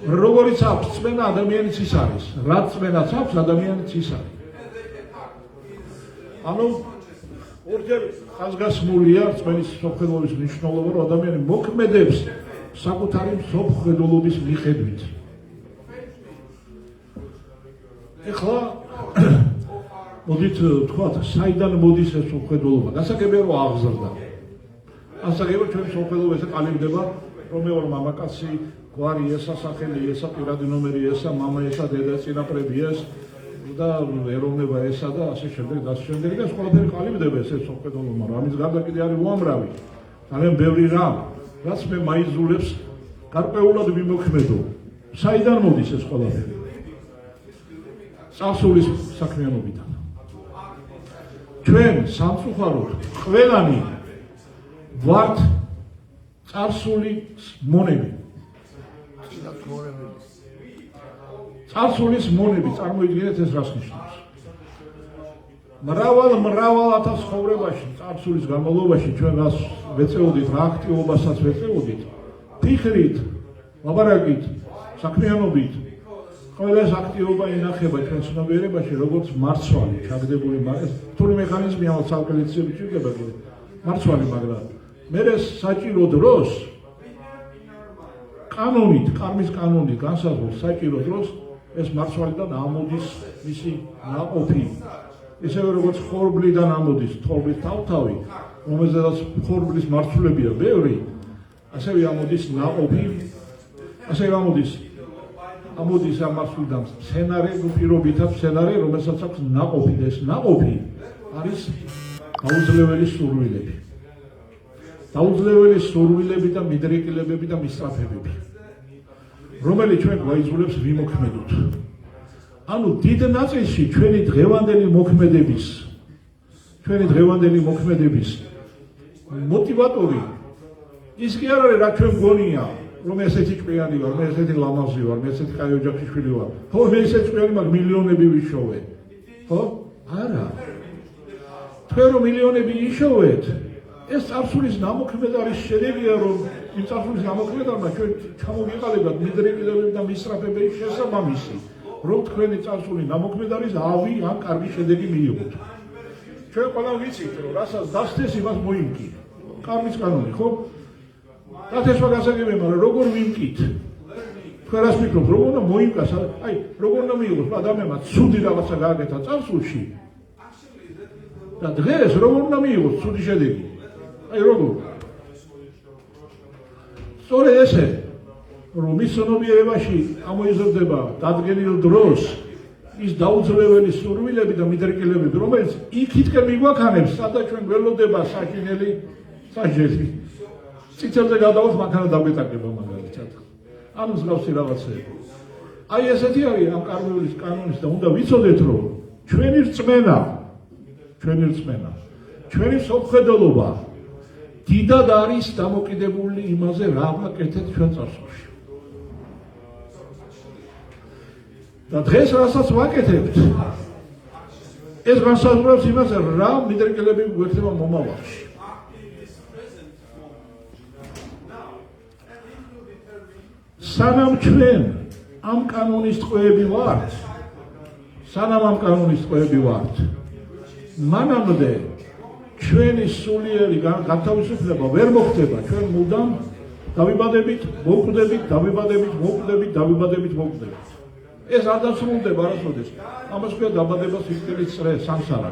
როგორიც აქვს წმენა ადამიანიც ის არის, რაც წმენაც აქვს ადამიანიც ის არის. ანუ ორჯერ ხაზგასმულია წმენის სოფხედელობის მნიშვნელობა, რომ ადამიანი მოქმედებს საკუთარი სოფხედელობის მიხედვით. ეხლა მოდით თქვათ, საიდან მოდის ეს სოფხედელობა? გასაგებია რომ აღზრდა. ასაგებია ჩვენი სოფხედელობა ესე ყალიბდება, რომ მეორე მამაკაცი, გვარი ესა, სახელი ესა, პირადი ნომერი ესა, მამა ესა, დედა წინაპრები ეს და ეროვნება ესა და ასე შემდეგ და ასე შემდეგ და ყველაფერი ყალიბდება ეს სოფხედელობა, მაგრამ ამის გარდა კიდე არის უამრავი. ძალიან ბევრი რამ, რაც მე მაიზულებს გარკვეულად მიმოქმედო. საიდან მოდის ეს ყველაფერი? წარსულის საქმიანობიდან. ჩვენ სამწუხაროდ ყველანი ვართ წარსული მონები. მორებების. წარსულის მონები წარმოიდგინეთ ეს რას ნიშნავს. მრავალ ათას ცხოვრებაში, წარსულის განმავლობაში ჩვენ რას ვეწეოდით, რა აქტივობასაც ვეწეოდით, ფიქრით, ლაპარაკით, საქმიანობით, ყველა ეს აქტივობა ინახება ჩვენ ცნობიერებაში, როგორც მარცვალი, ჩაგდებული რთული მექანიზმი ამ ცალკეულწილად ჭირდება კიდე. მარცვალი, მაგრამ მე საჭირო დროს კანონით, კარმის კანონით განსაზღვრულ საჭირო დროს ეს მარცვალიდან ამოდის მისი ნაყოფი. ისევე როგორც ხორბლიდან ამოდის თოვლის თავთავი, რომელზედაც ხორბლის მარცვლებია ბევრი, ასევე ამოდის ნაყოფი, ასევე ამოდის ამ მარცვლიდან მცენარე, პირობითად მცენარე, რომელსაც აქვს ნაყოფი და ეს ნაყოფი არის დაუძლეველი სურვილები. დაუძლეველი სურვილები და მიდრეკილებები და მისწრაფებები, რომელიც ჩვენ გვაიძულებს ვიმოქმედოთ. ანუ დიდ ნაწილში ჩვენი დღევანდელი მოქმედების მოტივატორი ის კი არ არის, რა ჩვენ გონია, რომ ესეთი ჭკვიანი ვარ, მე ესეთი ლამაზი ვარ, მე ესეთი კაი ოჯახის შვილი ვარ. ხო, მე ესეთი ჭკვიანი მაგ მილიონები ვიშოვე. ხო? არა. თქვენ რომ მილიონები იშოვეთ, ეს წარსულის ნამოქმედარის შედეგია, რომ იმ წარსულის ნამოქმედარმა ჩვენ ჩამოვიყალიბოთ მიდრეკილებები და მისწრაფებების შესაბამისი, რომ თქვენი წარსული ნამოქმედარის ავი ან კარგი შედეგი მიიღოთ. ჩვენ ყველა ვიცით, რომ რასაც დასდეს, იმას მოიმკი. კარმის კანონი, ხო? დათესვა გასაგებია, მაგრამ როგორ ვიმკით? თქვენ რას ფიქრობთ, როგორ უნდა მოიმკას? აი, როგორ უნდა მიიღოს ადამიანმა ცუდი რაღაცა გააკეთა წარსულში? და დღეს როგორ უნდა მიიღოს ცუდი შედეგი? აი, როგორ? სწორედ ესე, რომ ის ცნობიერებაში ამოიზრდება დადგენილ დროს ის დაუძლეველი სურვილები და მიდრეკილებები, რომელიც იქითკენ მიგვაქანებს, სადაც ჩვენ გველოდება საშინელი საჯელი. ციცელზე გადავთ, მანქანა დაგვეტაკება მაგალითად. ან მსგავსი რაღაცები. აი ესეთი არის ამ კარმეულის კანონის და უნდა ვიცოდეთ, რომ ჩვენი რწმენა, ჩვენი სოფხედელობა დიდად არის დამოკიდებული იმაზე, რა ვაკეთეთ ჩვენ წარსულში. და დღეს რასაც ვაკეთებთ, ეს განსაზღვრავს იმას, რა მიდრეკილებები გვექნება მომავალში. სანამ ჩვენ ამ კანონის ტყვეები ვართ, მანამდე ჩვენი სულიერი განთავისუფლება ვერ მოხდება, ჩვენ მუდამ დავიბადებით, მოკვდებით. ეს არ დასრულდება არასოდეს. ამას ქვია დაბადება სიკვდილის წრე, სამსარა.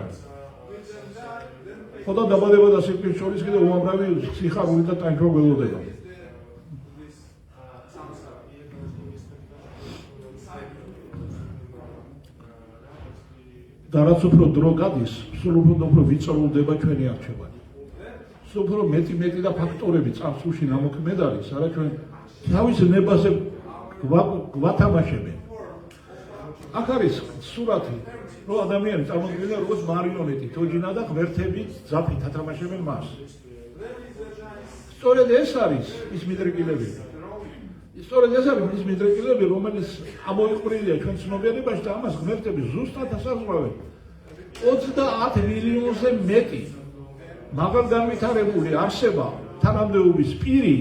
ხო და დაბადება და სიკვდილის შორის კიდე უამრავი სიხარული და ტანჯვა გველოდება. და რაც უფრო დრო გადის, სულ უფრო ვიწროვდება ჩვენი არჩევანი. სულ უფრო მეტი და ფაქტორები წარსულში ნამოქმედ არის, არა ჩვენ თავის ნებაზე გვათამაშებენ. აქ არის სურათი, რომ ადამიანი წარმოდგენილია როგორც მარიონეტი, თოჯინა და ღმერთები ძაფით ათამაშებენ მას. სწორედ ეს არის ის მიდრეკილებები, რომელიც ამოიყვრილია ჩვენ ცნობიერებაში და ამას ღმერთები ზუსტად ასაზღვრავენ. 30 მილიონზე მეტი მაღალ განვითარებული არსება თანამდებობის პირი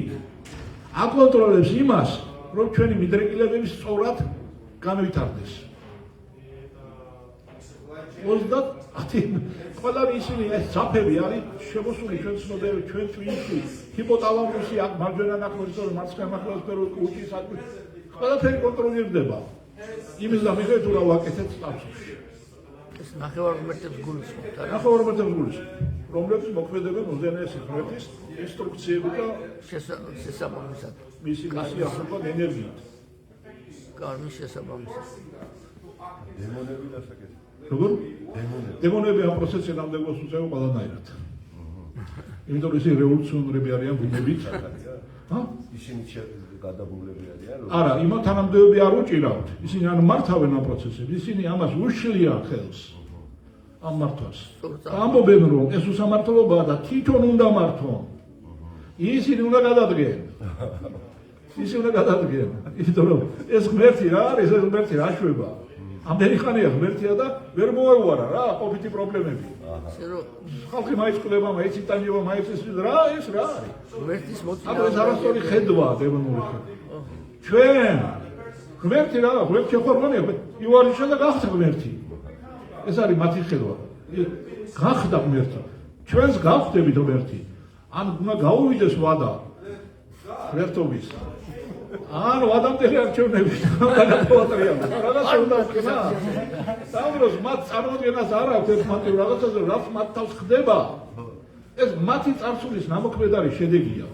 აკონტროლებს იმას, რომ ჩვენი მიდრეკილებები სწორად განვითარდეს. 30 ყველანი ისინი ეს ძაფები არის შემოსული ჩვენ ცნობიერებაში, ჩვენ ტვინში, ჰიპოტალამუსი, აქ მარჯვენა ნახევრის მარცხენა ნახევრის კუჭი, ყველაფერი კონტროლირდება. იმის და მიხედვით თუ რა ვაკეთეთ წარსულში. ეს ნახევარღმერთებს გულისხმობთ, არა? ნახევარღმერთებს გულისხმობთ, რომლებიც მოქმედებენ უზენაესი ღმერთის ინსტრუქციები და შესაბამისად. მისი ახალ ენერგიით. კარმის შესაბამისად. დემონები დასაკეთებია. როგორ? დემონები ამ პროცესში ნამდვილად უწევენ ყველანაირად. იმიტომ რომ ისინი რევოლუციონერები არიან ბუნებით. ისინი გადაბმულები არიან. არა, იმათ თანამდებობები არ უჭირავთ. ისინი არ მართავენ ამ პროცესებს. ისინი ამას უშლიან ხელს. ამ მართვას. ამბობენ რომ ეს უსამართლობაა და თვითონ უნდა მართონ. ისინი უნდა გადადგენ. ის უნდა გადადგენ. იმიტომ რომ ეს ღმერთი რა არის, ეს ღმერთი რა შვება. ამდენი ხანია ღმერთია და ვერ მოეუარა რა ყოფითი პრობლემები. ხალხი მაინც ყდება, მაინც იტანიება, მაინც ის რა ეს რა არის? ღმერთის აბა ეს მოწინააღმდეგე. არასწორი ხედვა დემონური ხედვა. ჩვენ ღმერთი რა, ღმერთი ხორმანია, ივარიშა და გახდა ღმერთი. ეს არის მათი ხედვა. გახდა ღმერთი. ჩვენს გავხდებით ღმერთი. ან უნდა გაუვიდეს ვადა ღმერთობის. ან ვადამდელი არჩევნები გადაგვატრიალო. რაღაცა უნდა ვქნა. სამდროს მათ წარმოადგენას არ აქვს ეს მათი რაღაცაზე, რაც მათ თავს ხდება. ეს მათი წარსულის ნამოქმედარი შედეგია.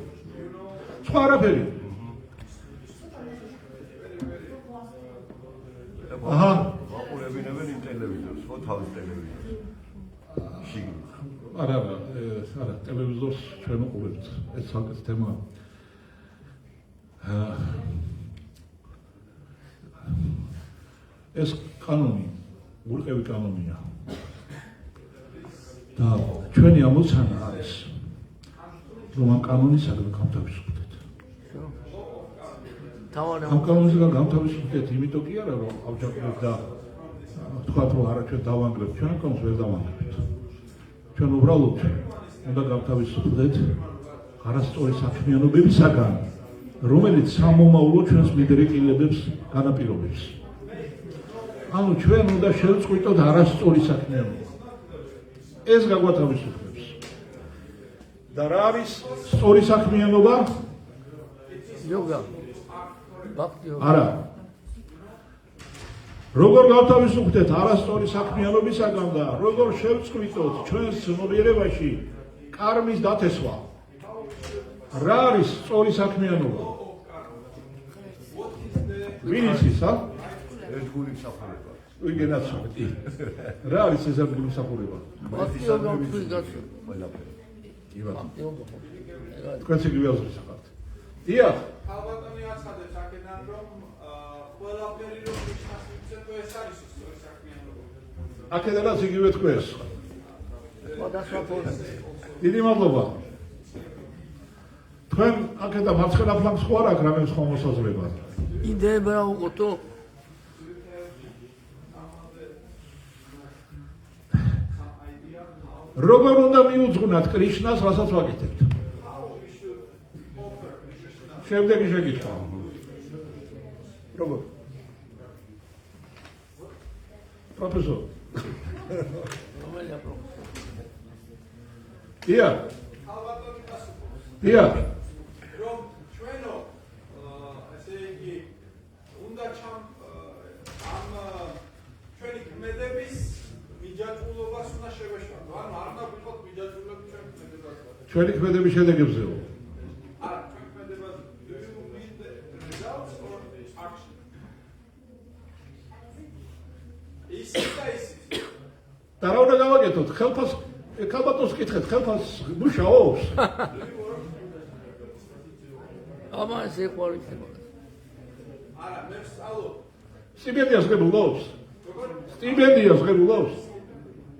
სხვა არაფერი. აჰა. ვაყურებინებენ იმ ტელევიზორს, ხო თავის ტელევიზორს. შიგნით. არა, ტელევიზორს ჩვენ უყურებთ. ეს საკეთ თემაა. ეს კანონი, ურყევი კანონია. და ჩვენი ამოცანა არის, რომ ამ კანონისაგან გამთავისუფლდეთ. ამ კანონისაგან გამთავისუფლდეთ, იმიტომ კი არა, რომ ავჯაყდეთ და თქვათ, რომ არა ჩვენ დავანგრებთ, ჩვენ კანონს ვერ დავანგრებთ. ჩვენ უბრალოდ უნდა გავთავისუფლდეთ არასწორი საქმიანობებისაგან, რომელიც სამომავლო ჩვენს მიდრეკილებებს განაპირობებს. ანუ ჩვენ უნდა შევწყვიტოთ არასწორი საქმიანობა. ეს გაგვათავისუფლებს. და რა არის სწორი საქმიანობა? იოგა. ბაფტი იოგა. არა. როგორ გავთავისუფლდეთ არასწორი საქმიანობისაგან და როგორ შევწყვიტოთ ჩვენს ცნობიერებაში კარმის დათესვა? რა არის სწორი საქმიანობა? ვინ იცის, ერთგული მსახურება. ვიგენაცვი. რა არის ეს ერთგული მსახურება? ბაფტი იოგა თქვი გასო. ყველაფერი. ბაფტი იოგა. თქვენც იგივე აზრის ახართ. დიახ. ალბათონი აცხადებს აქედან რომ ყველაფერი რომ მიშნას მიცემ ეს არის სწორი საქმიანობა. აქედანაც იგივე თქვენს. სხვადასხვა ფორმით. დიდი მადლობა. თქვენ აქედან მარცხენა ფლანგს ხო არ აქვს რამე სხვა მოსაზრება? იდეები რა უყურთო? როგორ უნდა მიუძღვნათ კრიშნას, რასაც ვაკეთებთ? შემდეგი შეკითხვა. როგორ? პროფესორ. რომელია პროფესორი? დიახ. ალბათონი გასულობს. დიახ. რომ ჩვენო ესე იგი უნდა ამ ჩვენი ქმედების მიჯაჭვულობას უნდა შევეშალოთ. ანუ არ უნდა ვიყოთ მიჯაჭვულები ჩვენ ქმედებაზე. ჩვენი ქმედების შედეგებზეო. არა, ჩვენ ქმედებაზე. Do you mean the results or action? ისიც და ისიც. და რა უნდა გავაკეთოთ? ხელფას კალბატონს კითხეთ, ხელფას მუშაობს? ამან ეს ეყოლითება. არა, მე ვსწავლობ. სტიპენდიას ღებულობს? სტიპენდიას ღებულობს?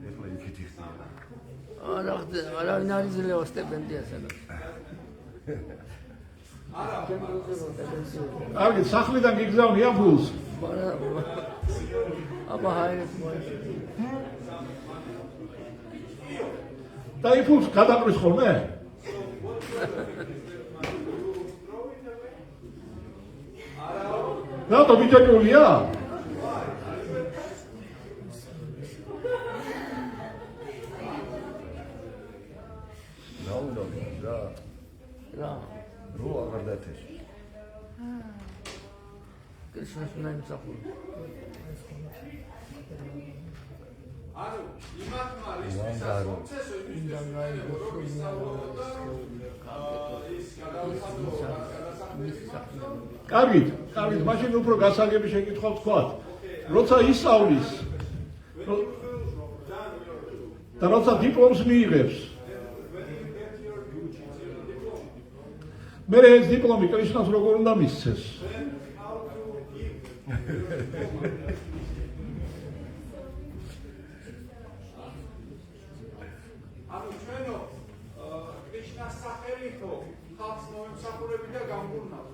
ეხლა იქით იხდია. არავინ არ იძლევა სტიპენდიასა. კარგი, სახლიდან გიგზავნი ამ ფულს. აბა ჰაერით და იმ ფულს გადაყრის ხოლმე? რატო მიჯაჭვულია? რა უნდა რა? რა. რო აღარ დათეს. კრიშნას უნდა იმსახურა. ანუ იმათმა რისთვისაც პროცესო იმისთვისაც რომ ისწავლოთ ის გადავხადო კარგით, მაშინ უფრო გასაგები შეკითხვა ვთქვათ. როცა ისწავლის და როცა დიპლომს მიიღებს, მე ეს დიპლომი კრიშნას როგორ უნდა მისცეს? ანუ ჩვენო კრიშნას სახელითო ხალხს მომსახურები და გამგურნავთ.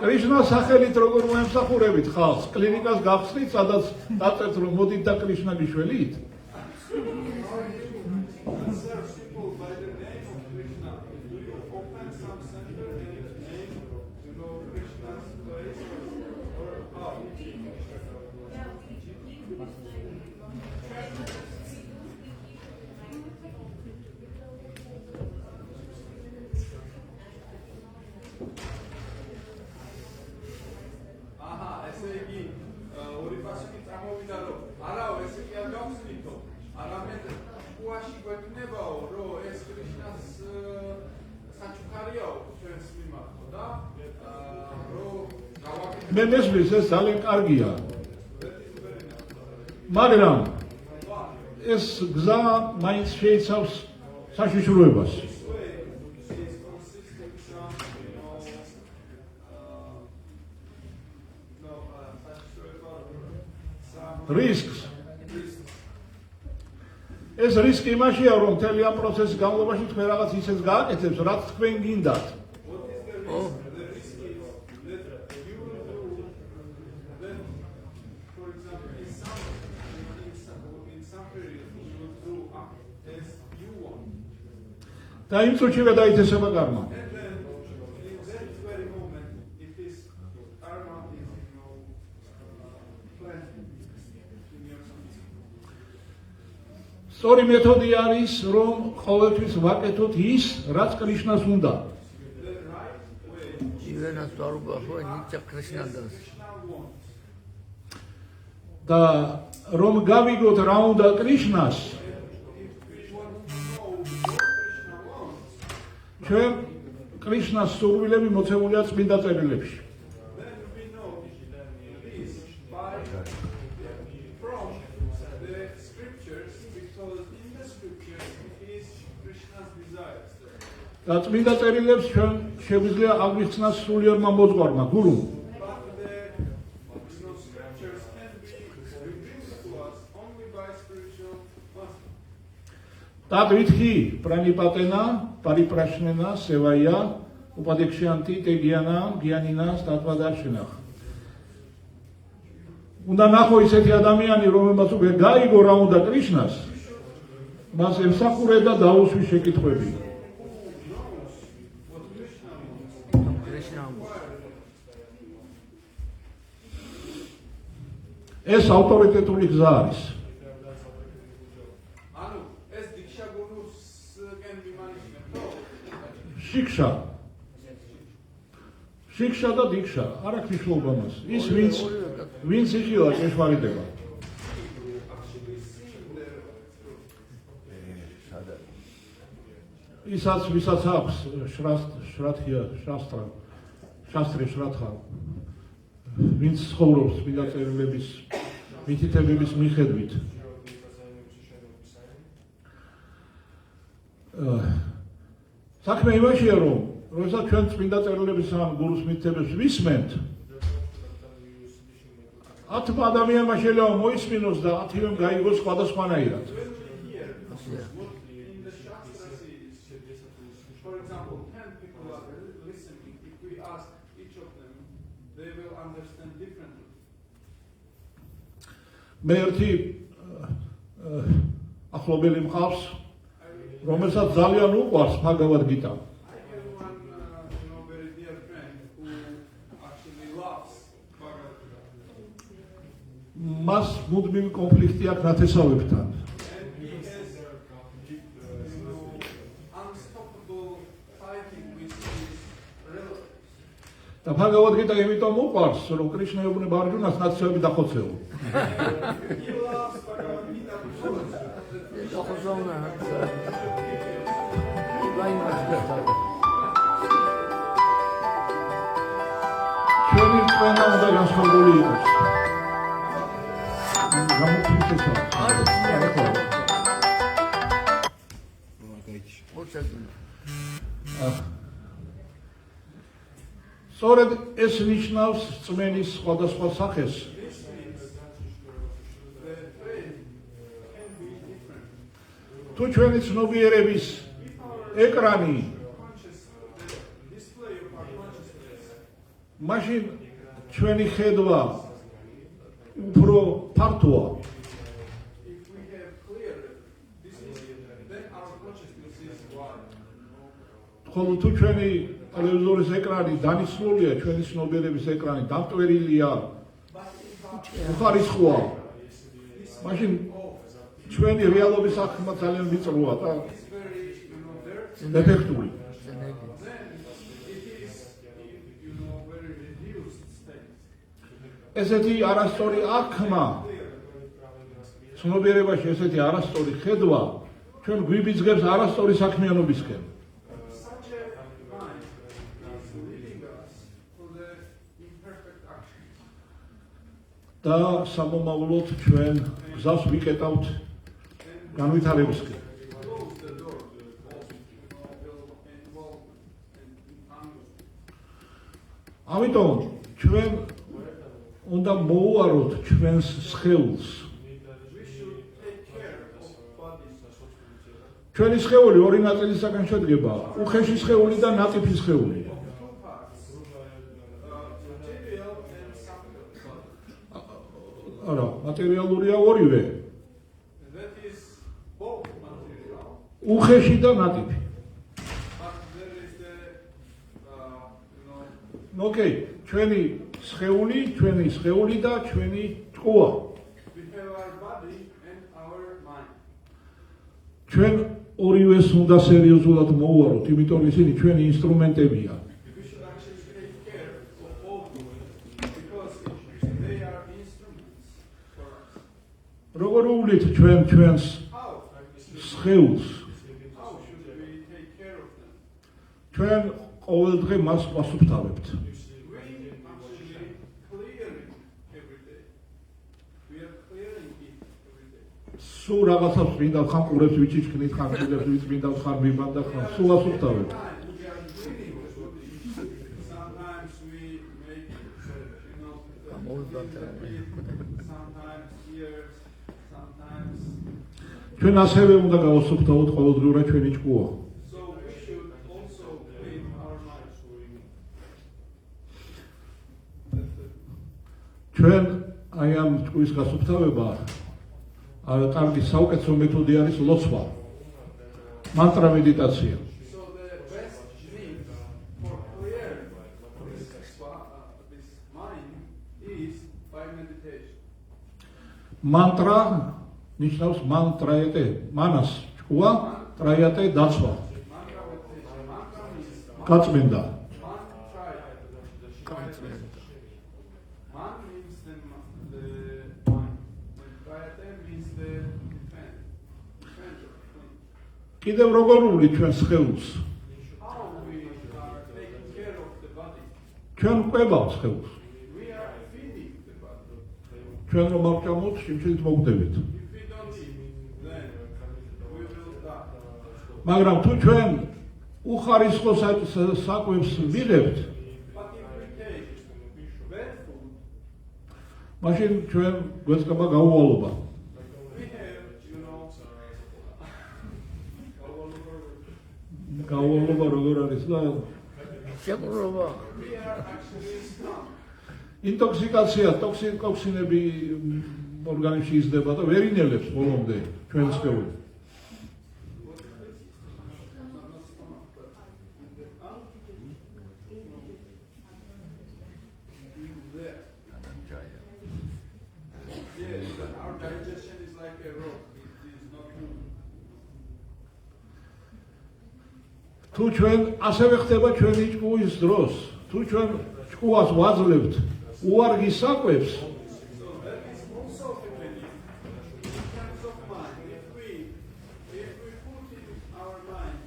კრიშნას სახელით როგორ მოემსახურებით ხალხს? კლინიკას გახსნით, სადაც დაწერთ რომ მოდით და კრიშნაගේ შველით? მე მესმის ეს ძალიან კარგია. მაგრამ ეს გზა მაინც შეიცავს საშიშროებას. რისკს. ეს რისკი იმაშია, რომ მთელი ამ პროცესის განმავლობაში თქვენ რაღაც ისეთს გააკეთებს, რაც თქვენ გინდათ. და იმ წუთშივე დაითესება კარმა. სწორი მეთოდი არის, რომ ყოველთვის ვაკეთოთ ის, რაც კრიშნას უნდა. ივენას დარუბახო ნიჭა კრიშნანდას. და რომ გავიგოთ რა უნდა კრიშნას, ჩვენ კრიშნას სურვილები მოცემულია წმინდა წერილებში. და წმინდა წერილებს ჩვენ შეგვიძლია აგვიხსნას სულიერმა მოძღვარმა გურუმ. Так витхи пранипатена, парипрашнена, севая, упадекшианти, тегиана, гианина, статвадаршинах. Უნდა ნახო ისეთი ადამიანი, რომელმაც უკვე გაიგო რა უნდა კრიშნას, მას ემსახურება და დაუსვი შეკითხვები. ეს ავტორიტეტული გზა არის. შიქშა და დიქშა, არ აქვს მნიშვნელობა მას. ის ვინც იხილა ჭეშმარიტება. ისაც ვისაც აქვს შასტრი შრათხა, ვინც ცხოვრობს წმინდა წერილების მითითებების მიხედვით. საქმე იმაშია, რომ როდესაც ჩვენ წმინდა წერილების ან გურუს მითითებებს ვისმენთ, 10 ადამიანმა შეიძლება მოისმინოს და 10-მ გაიგოს სხვადასხვანაირად. მე ერთი ახლობელი მყავს, რომელსაც ძალიან უყვარს ბჰაგavad გიტა. მას მუდმივი კონფლიქტი აქვს ნათესავებთან. და ბჰაგavad გიტა იმიტომ უყვარს, რომ კრიშნა ეუბნება არჯუნას ნათესავები დახოცეო. ჩვენი წვენა უნდა განსხვავებული იყოს. სწორედ ეს ნიშნავს წმენის სხვადასხვა სახეს, თუ ჩვენი ცნობიერების ეკრანი display of our consciousness, მაშინ ჩვენი ხედვა უფრო ფართოა. if we have clear this is, then our consciousness is wide. ხოლო თუ ჩვენი ტელევიზორის ეკრანი დანიშნულია, ჩვენი ცნობიერების ეკრანი დამტვერილია, უხარისხოა, მაშინ ჩვენი რეალობის აღქმა ძალიან ვიწროა და It's very, there. ეფექტური. Then it is, very reduced state. ესეთი არასწორი აღქმა, ცნობიერებაში ესეთი არასწორი ხედვა ჩვენ გვიბიძგებს არასწორი საქმიანობისკენ. Such a mind is leading us to the imperfect actions. და სამომავლოდ ჩვენ გზას ვიკეტავთ განვითარებისკენ. Close the door will involve in angles. ამიტომ ჩვენ უნდა მოუაროთ ჩვენს სხეულს. We should take care of bodies. ჩვენი სხეული ორი ნაწილისაგან შედგება: უხეში სხეული და ნატიფი სხეული. Two parts, material and subtle body. არა, მატერიალურია ორივე, That is both material, უხეში და ნატიფი. but there is the, ოკეი, ჩვენი სხეული და ჩვენი ჭკუა. we have our body and our mind. ჩვენ ორივეს უნდა სერიოზულად მოუაროთ, იმიტომ ისინი ჩვენი ინსტრუმენტებია. We should actually take care of all of them because they are instruments for us. როგორ უვლით ჩვენს How? სხეულს? How should we take care of them? ჩვენ ყოველდღე მას ვასუფთავებთ. We actually clearing every day. We are clearing it every day. სულ რაღაცას მინდა ხან ყურებს ვიჩიჩქნით, ხან ხილებს ვიწმინდა, ხან მიბანდა, ხან სულ ვასუფთავებთ. Sometimes we are cleaning the body. Sometimes we make, sometimes ears, sometimes. ჩვენ ასევე უნდა გავასუფთავოთ ყოველდღიურად ჩვენი ჭკუა. So we should also clean our minds. ჩვენ აი ამ ჭკუის გასუფთავება კარგი საუკეთესო მეთოდი არის ლოცვა, მანტრა მედიტაცია. So the best means for clearing this mind is by meditation. მანტრა ნიშნავს მანტრაეტე, მანას ჭკუა, ტრაიატე დაცვა, Mantra meditation. Mantra means გაწმენდა. man means the mind. And trayate means the defender. კიდევ როგორ უვლით ჩვენ სხეულს? How we are taking care of the body. ჩვენ ყვებავთ სხეულს. We are feeding the body. ჩვენ რომ არ ვჭამოთ, შიმშილით მოგვდებით. If we don't eat, then we will die. მაგრამ თუ ჩვენ უხარისხო საკვებს ვიღებთ, But if we take bad food, მაშინ ჩვენ გვეწყება გაუვალობა. we have, გაუვალობა როგორ არის და შეყრობა. we are actually strong. ინტოქსიკაცია, ტოქსინები ორგანიზმში იზრდება და ვერ ინელებს ბოლომდე ჩვენს სხეულს. Yes, our digestion is like a rock. It is not moving. თუ ჩვენ ასევე ხდება ჩვენი ჭკუის დროს, თუ ჩვენ ჭკუას ვაძლევთ უარგის საკვებს, So that is also a belief. In terms of mind, if we put in our mind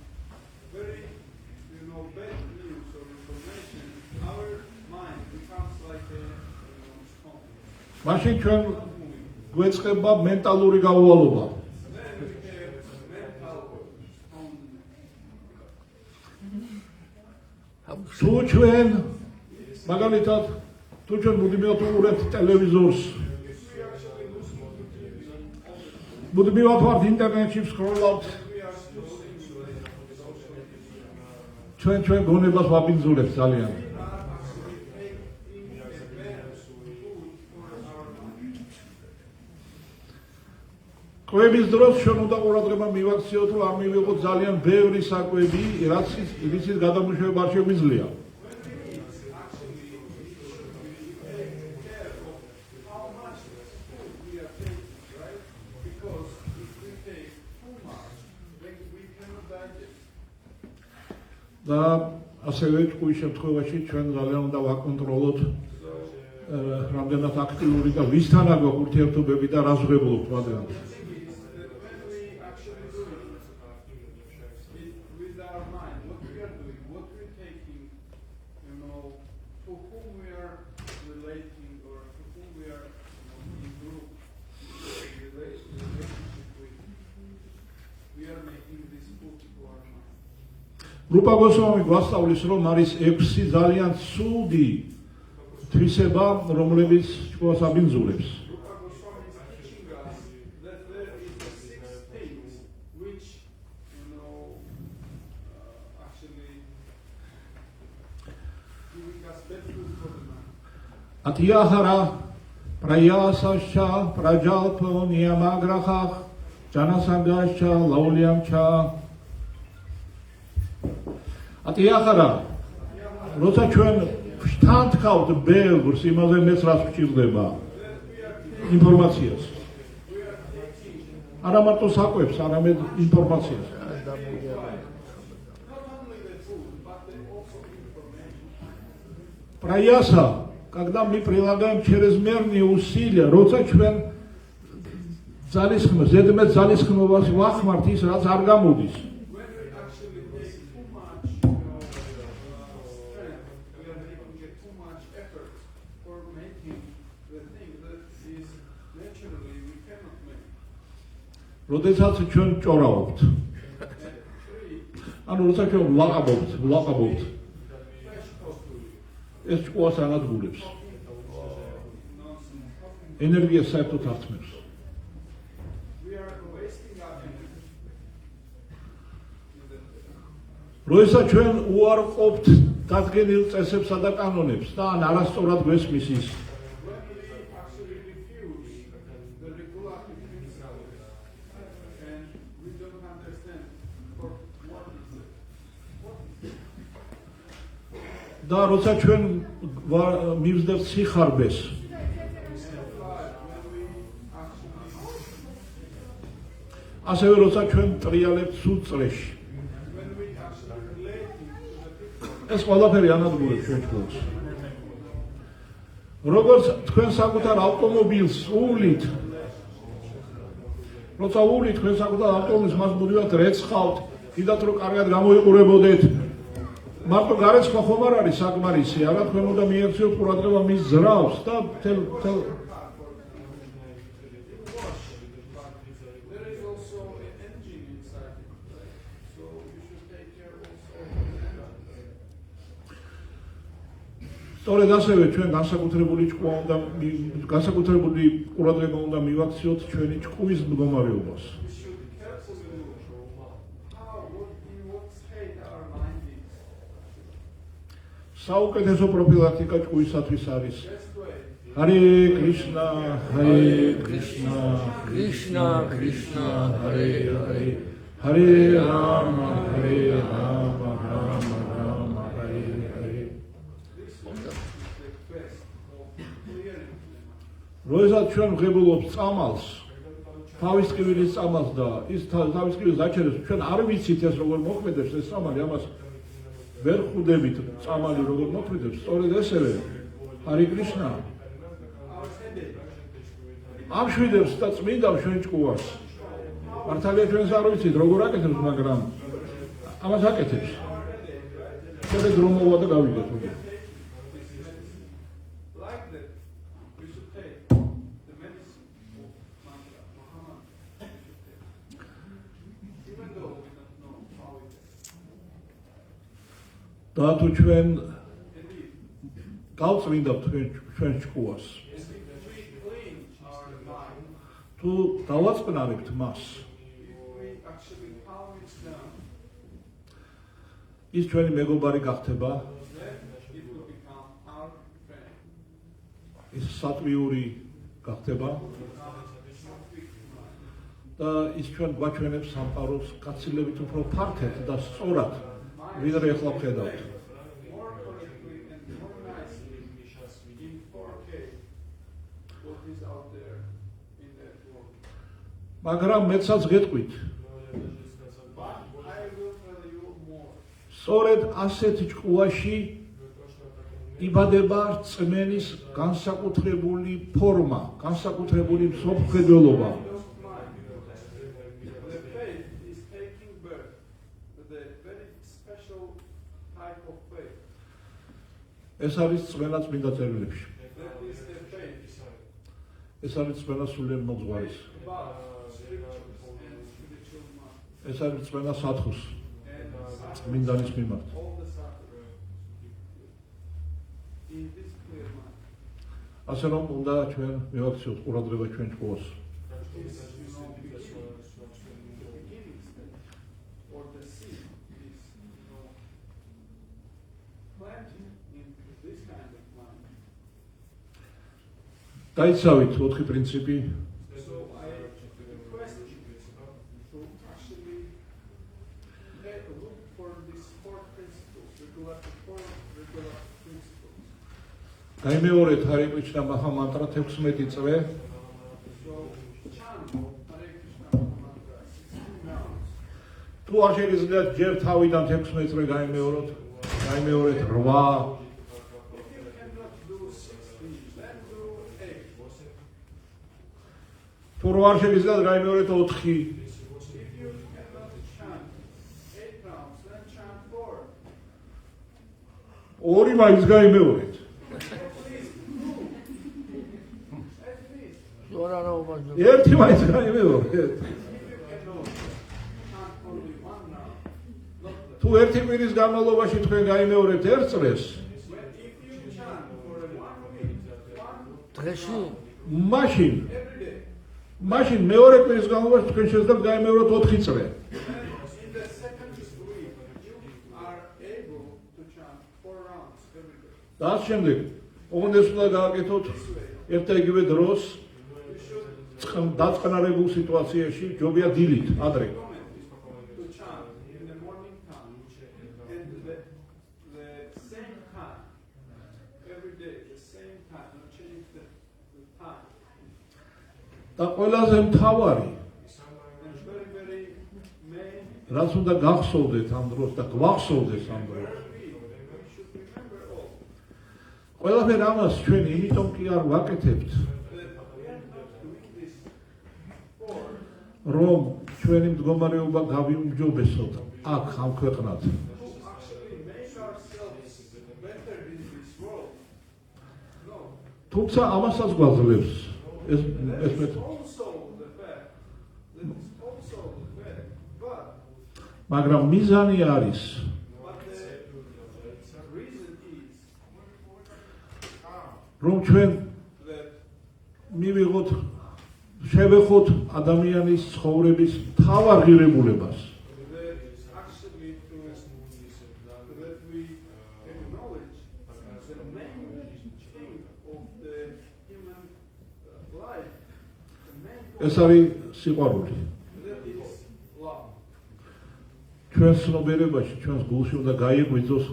very, bad news or information, our mind becomes like a stone. მაშინ ჩვენ გვეწყება მენტალური გაუვალობა. Then we have mental stone. თუ ჩვენ მაგალითად თუ ჩვენ მუდმივად უყურებთ ტელევიზორს, მუდმივად ვართ ინტერნეტში ვსკროლავთ ჩვენ გონებას ვაბინძურებთ ძალიან. კვების დროს ჩვენ უნდა ყურადღება მივაქციოთ, რომ არ მივიღოთ ძალიან ბევრი საკვები, რაც რის გადამუშავება არ შეგვიძლია. და ასევე თქვის შემთხვევაში ჩვენ ძალიან უნდა ვაკონტროლოთ რამდენად აქტიური და ვისთან აქვს ურთიერთობები და რა ზღებლობთ მაგრამ რუპა გოსვამი გვასწავლის, რომ არის 6 ძალიან ცუდი თვისება, რომლებიც ჩვენს აბინძურებს. ათიაჰარა, პრაიასაშა, პრაჯალფო, ნიამაგრახახ, ჯანასანგაშა, ლაულიამჩა ათიაჰარა, როცა ჩვენ შთანთქავთ ბევრს იმაზე მეც რაც გვჭირდება ინფორმაციას. არა მარტო საკვებს, არამედ ინფორმაციას. Прояса, когда мы прилагаем чрезмерные усилия, როცა ჩვენ ძალისხმევ, ზედმეტ ძალისხმევას ვახმართ ის, რაც არ გამოდის. როდესაც ჩვენ ჭორავობთ. ანუ როცა ჩვენ ვლაყაბობთ. ეს ჭკუას ანადგურებს. ენერგიას საერთოდ ართმევს. როდესაც ჩვენ უარყოფთ დადგენილ წესებსა და კანონებს და ან არასწორად გვესმის ის და როცა ჩვენ მივსდევთ სიხარბეს ასევე როცა ჩვენ ტრიალებთ სულ წრეში ეს ყველაფერი ანადგურებს ჩვენ ჭკუას როგორც თქვენ საკუთარ ავტომობილს უვლით როცა უვლით თქვენ საკუთარ ავტომობილს მას მუდმივად რეცხავთ კიდათ რომ კარგად გამოიყურებოდეთ მარტო გარეცხვა ხომ არ არის საკმარისი, არა თქვენ უნდა მიაქციოთ ყურადღება მის ძრავს და მთელ სწორედ ასევე ჩვენ განსაკუთრებული ყურადღება უნდა მივაქციოთ ჩვენი ჭკუის მდგომარეობას. საუკეთესო პროფილაქტიკა ჭკუისათვის არის ჰარე კრიშნა კრიშნა კრიშნა ჰარე ჰარე ჰარე რამა რამა ჰარე ჰარე როდესაც ჩვენ ვღებულობთ წამალს თავის ტკივილის წამალს და ის თავის ტკივილს დაჩერებს ჩვენ არ ვიცით ეს როგორ მოქმედებს ეს წამალი ამას ვერ ხვდებით წამალი როგორ მოქმედებს, სწორედ ესევე ჰარე კრიშნა ამშვიდებს და წმინდავს ჩვენ ჭკუას. მართალია ჩვენს არ ვიცით როგორ აკეთებს, მაგრამ ამას აკეთებს. შემდეგ რომ მოვა და გავიგეთ. და თუ ჩვენ გავწმინდავთ ჩვენ ჭკუას თუ დავაწყნარებთ მას ის ჩვენი მეგობარი გახდება, then it will become our friend. ის სატვიური გახდება და ის ჩვენ გვაჩვენებს სამყაროს გაცილებით უფრო ფართედ და სწორად, ვიდრე ახლა ვხედავთ. More correctly and more nicely in 4K what is out there in that world. მაგრამ მეცაც გეტყვით, But I will tell you more. სწორედ ასეთი ჭკუაში იბადება რწმენის განსაკუთრებული ფორმა, განსაკუთრებული მსოფლმხედველობა. The faith is taking birth, the very special type of faith. ეს არის წმენა წმინდა წერილებში. That is the faith ეს არის წმენა სულიერ მოძღვარის. about scriptures and spiritual matter ეს არის წმენა სათხუს and წმინდანის მიმართ. all the sacraments. In this clear mind, ასე რომ უნდა ჩვენ მივაქციოთ ყურადღება ჩვენ ჭკუას. is the beginning stage, or the seed is planting in this kind of mind. დაიცავით 4 პრინციპი. So I request you to actually look for these 4 principles, four regular principles. გაიმეორეთ ჰარე კრიშნა მაჰა მანტრა 16 წვე. So chant Hare Krishna mantra 16 rounds. თუ არ შეიძლება ჯერ თავიდან 16 წვე გაიმეოროთ, გაიმეორეთ 8. If you cannot do 16, then do 8. თუ არ შეიძლება გაიმეორეთ 4. If you cannot chant 8 rounds, then chant 4. ორი მაინც გაიმეორეთ. At least, ზორანაობას ერთი მაინც გაიმეორეთ. if you cannot chant only 1 round, not the თუ ერთი კვირის განმავლობაში თქვენ გაიმეორეთ 1 წრეს, when if you chant for 1 week, 1 დღეში მაშინ every day, მაშინ მეორე კვირის განმავლობაში თქვენ შეძლებთ გაიმეოროთ 4 წრე. then in the second week, you are able to chant 4 rounds every day. და ამ შემდეგ ოღონდ ეს უნდა გააკეთოთ ერთ და იგივე დროს You should დაწყნარებულ სიტუაციაში ჯობია დილით, ადრე. to chant in the morning time and the same time every day, the same time, not change the time. და ყველაზე მთავარი, And very, very main, რაც უნდა გახსოვდეთ ამ დროს და გვახსოვდეს ამ დროს. we should remember all ყველაფერ ამას ჩვენ იმიტომ კი არ ვაკეთებთ, that we are not doing this for რომ ჩვენი მდგომარეობა გავიუმჯობესოთ აქ ამ ქვეყნად. to actually make ourselves better in this world. No. თუმცა ამასაც გვაძლევს ეს That is მეც also the fact. That is also the fact. მაგრამ მიზანი არის But the reason is რომ ჩვენ that მივიღოთ შევეხოთ ადამიანის ცხოვრების მთავარ ღირებულებას. that actually that we acknowledge the main thing of the human life, the main ეს goal, არის სიყვარული. that is love. ჩვენს ცნობიერებაში, ჩვენს გულში უნდა გაიგვიძოს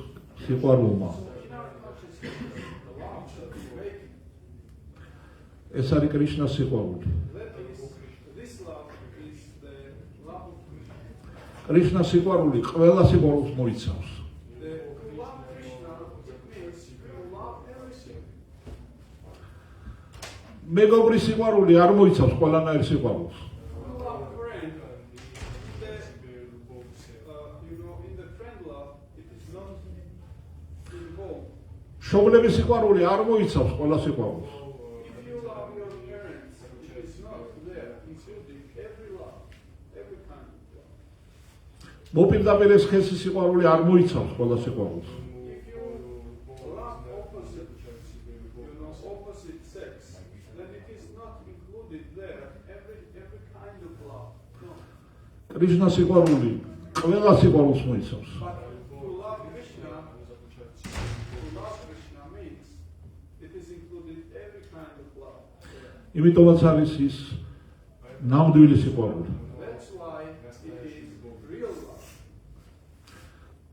სიყვარულმა. In our consciousness, the love should be waking. ეს არის კრიშნას სიყვარული. That is, this love is the love of Krishna. კრიშნას სიყვარული ყველა სიყვარულს მოიცავს. The love Krishna, it means you love everything. მეგობრის სიყვარული არ მოიცავს ყველანაირ სიყვარულს. You love friend. In the friend love, it is not involved. შობლების სიყვარული არ მოიცავს ყველა სიყვარულს. If you love your parents, it is not there, including every love, every kind of love. მოპირდაპირე სქესი სიყვარული არ მოიცავს ყველა სიყვარულს. If you love opposite, opposite sex, then it is not included there, every kind of love. No. კრიშნას სიყვარული ყველა სიყვარულს მოიცავს. But to love იმიტომაც არის ის ნამდვილი სიყვარული. That's why it is real love.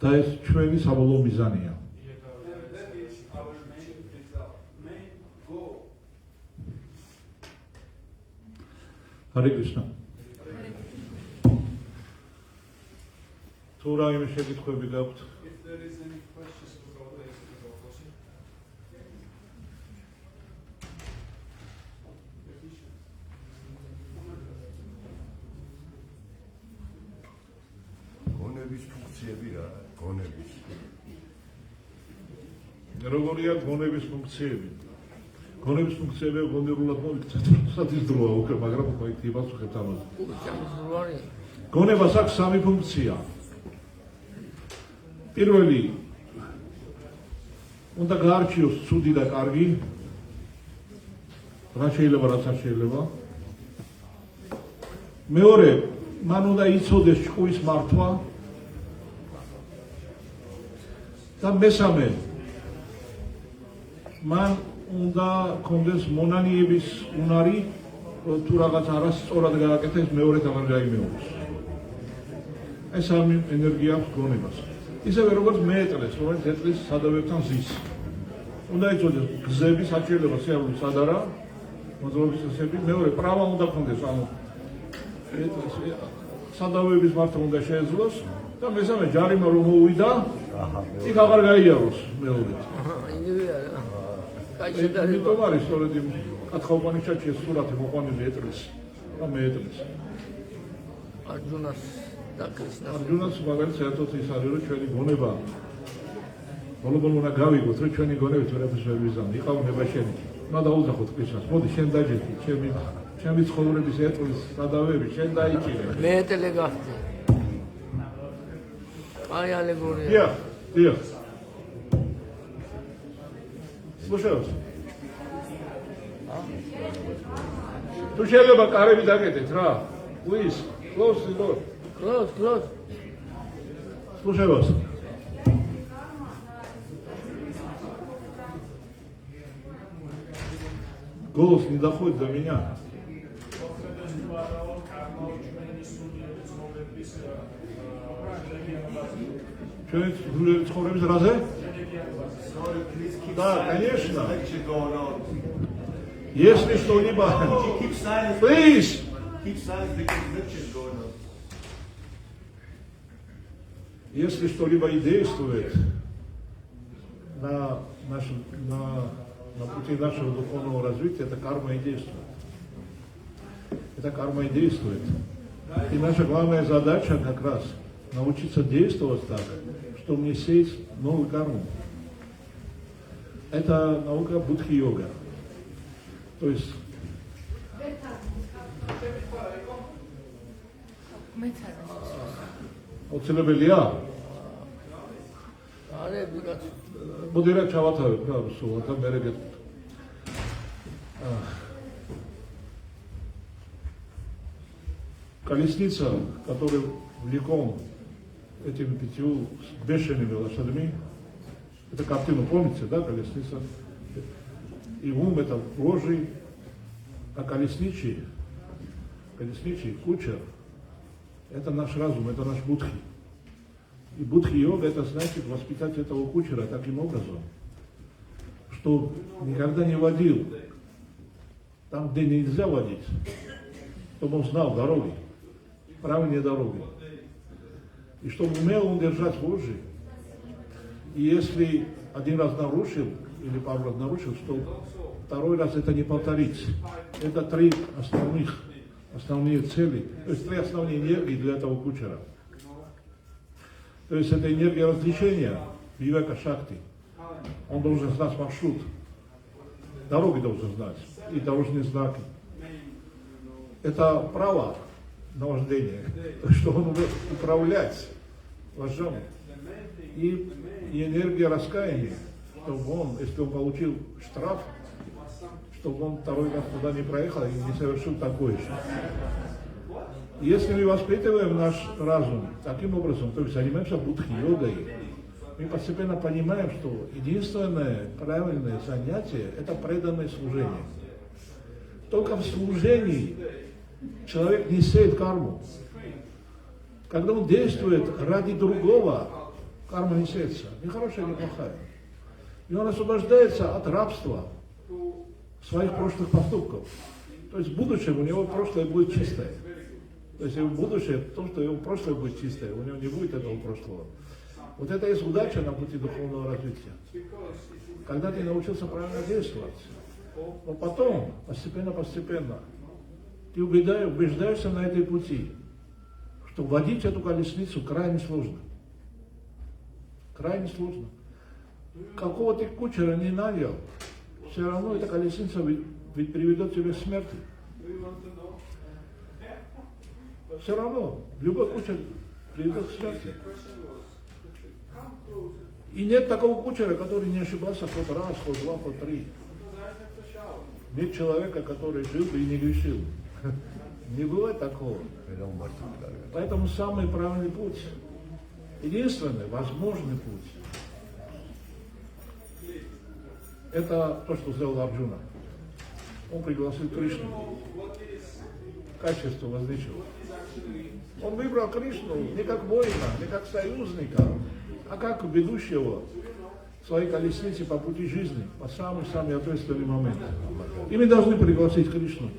და ეს ჩვენი საბოლოო მიზანია. And that is our main result, main goal. Hare Krishna. თუ რაიმე შეკითხვები გაქვთ? If there is any questions about this, გონების ფუნქციები რა, გონების. როგორია გონების ფუნქციები? გონების ფუნქციები გონებულად მოიქცეთ, სადის დროა უკვე, მაგრამ მოიქ იპასუხებთ ამაზე. გონებას აქვს სამი ფუნქცია. პირველი უნდა გაარჩიოს ცუდი და კარგი, რა შეიძლება, რაც არ შეიძლება. მეორე, მან უნდა იცოდეს ჭკუის მართვა. და მესამე, მან უნდა ქონდეს მონანიების უნარი, თუ რაღაც არასწორად გააკეთა, ეს მეორედ აღარ გაიმეოროს. ეს სამი ენერგია აქვს გონებას. ისევე როგორც მეეწლეს, რომელიც ეწლის სადავებთან ზის. უნდა იცოდეს გზები, საჭიროება სიამოვნო სად არა, მოძრაობის წესები, მეორე პრავა უნდა ქონდეს, ანუ სადავების მართვა უნდა შეეძლოს და მესამე ჯარიმა რომ მოვიდა, იქ აღარ გაიაროს მეორედ. იმიტომ არის სწორედ იმ კათხაუპანიშადში ეს სურათი მოყვანილი ეწლის და მეეწლის. არჯუნას და კრიშნას. არჯუნას მაგალითად საერთოდ ის არის, რომ ჩვენი გონება ბოლო-ბოლო უნდა გავიგოთ, რომ ჩვენი გონებით ვერაფერს ვერ ვიზამთ. იყავნება შენი. უნდა დაუძახოთ კრიშნას. მოდი, შენ დაჯერდი, ჩემი ცხოვრების ეწლის სადავები, შენ დაიჭირე. მეეტელე გახდი. აი ალეგორია. დიახ, დიახ. слушаешь? თუ შეიძლება კარები დაკეტეთ რა. Please, close the door. Close. Слушай-вас. Голос не доходит до меня. Что ცხოვრების რაზე? Да, конечно. Если что-либо... Please! Если что-либо и действует на пути нашего духовного развития, это карма и действует. Это карма и действует. И наша главная задача как раз научиться действовать так, чтобы не сеять новую карму. Это наука будхи-йога. То есть... ოცნებელია? არე ბიკაც. მოდი რა ჩავათავებ რა სულ და მე რეგეთ. Колесница, которая влеком этими 5 бешеными лошадьми, это картину помните, да, колесница? И ум это Божий, а колесничий, кучер, это наш разум, это наш будхи. И будхи-йога это значит воспитать этого кучера таким образом, что никогда не водил там, где нельзя водить, чтобы он знал дороги, правильные дороги. И чтобы умел он держать вожжи. И если один раз нарушил, или пару раз нарушил, что второй раз это не повторить. Это 3 основные цели, то есть 3 основные энергии для этого кучера. То есть это энергия развлечения, вивека шакти. Он должен знать маршрут, дороги должен знать и дорожные знаки. Это право на вождение, что он умеет управлять вожжом. И энергия раскаяния, чтобы он, если он получил штраф, чтобы он второй раз туда не проехал и не совершил такое же. Если мы воспитываем наш разум таким образом, то есть занимаемся будхи-йогой, мы постепенно понимаем, что единственное правильное занятие – это преданное служение. Только в служении человек не сеет карму. Когда он действует ради другого, карма не сеется. Ни хорошая, ни плохая. И он освобождается от рабства своих прошлых поступков. То есть в будущем у него прошлое будет чистое. То есть его будущее, то, что его прошлое будет чистое, у него не будет этого прошлого. Вот это есть удача на пути духовного развития. Когда ты научился правильно действовать, но потом, постепенно, ты убеждаешься на этой пути, что водить эту колесницу крайне сложно. Крайне сложно. Какого ты кучера не нанял, все равно эта колесница ведь приведет тебя к смерти. Все равно, любой кучер приведет к смерти. И нет такого кучера, который не ошибался хоть раз, хоть два, хоть три. Нет человека, который жил бы и не грешил. Не бывает такого. Поэтому самый правильный путь, единственный возможный путь, это то, что сделал Арджуна. Он пригласил Кришну. Качество возвеличил. Он выбрал Кришну не как воина, не как союзника, а как ведущего своей колесницы по пути жизни, по самый ответственный момент. И мы должны пригласить Кришну.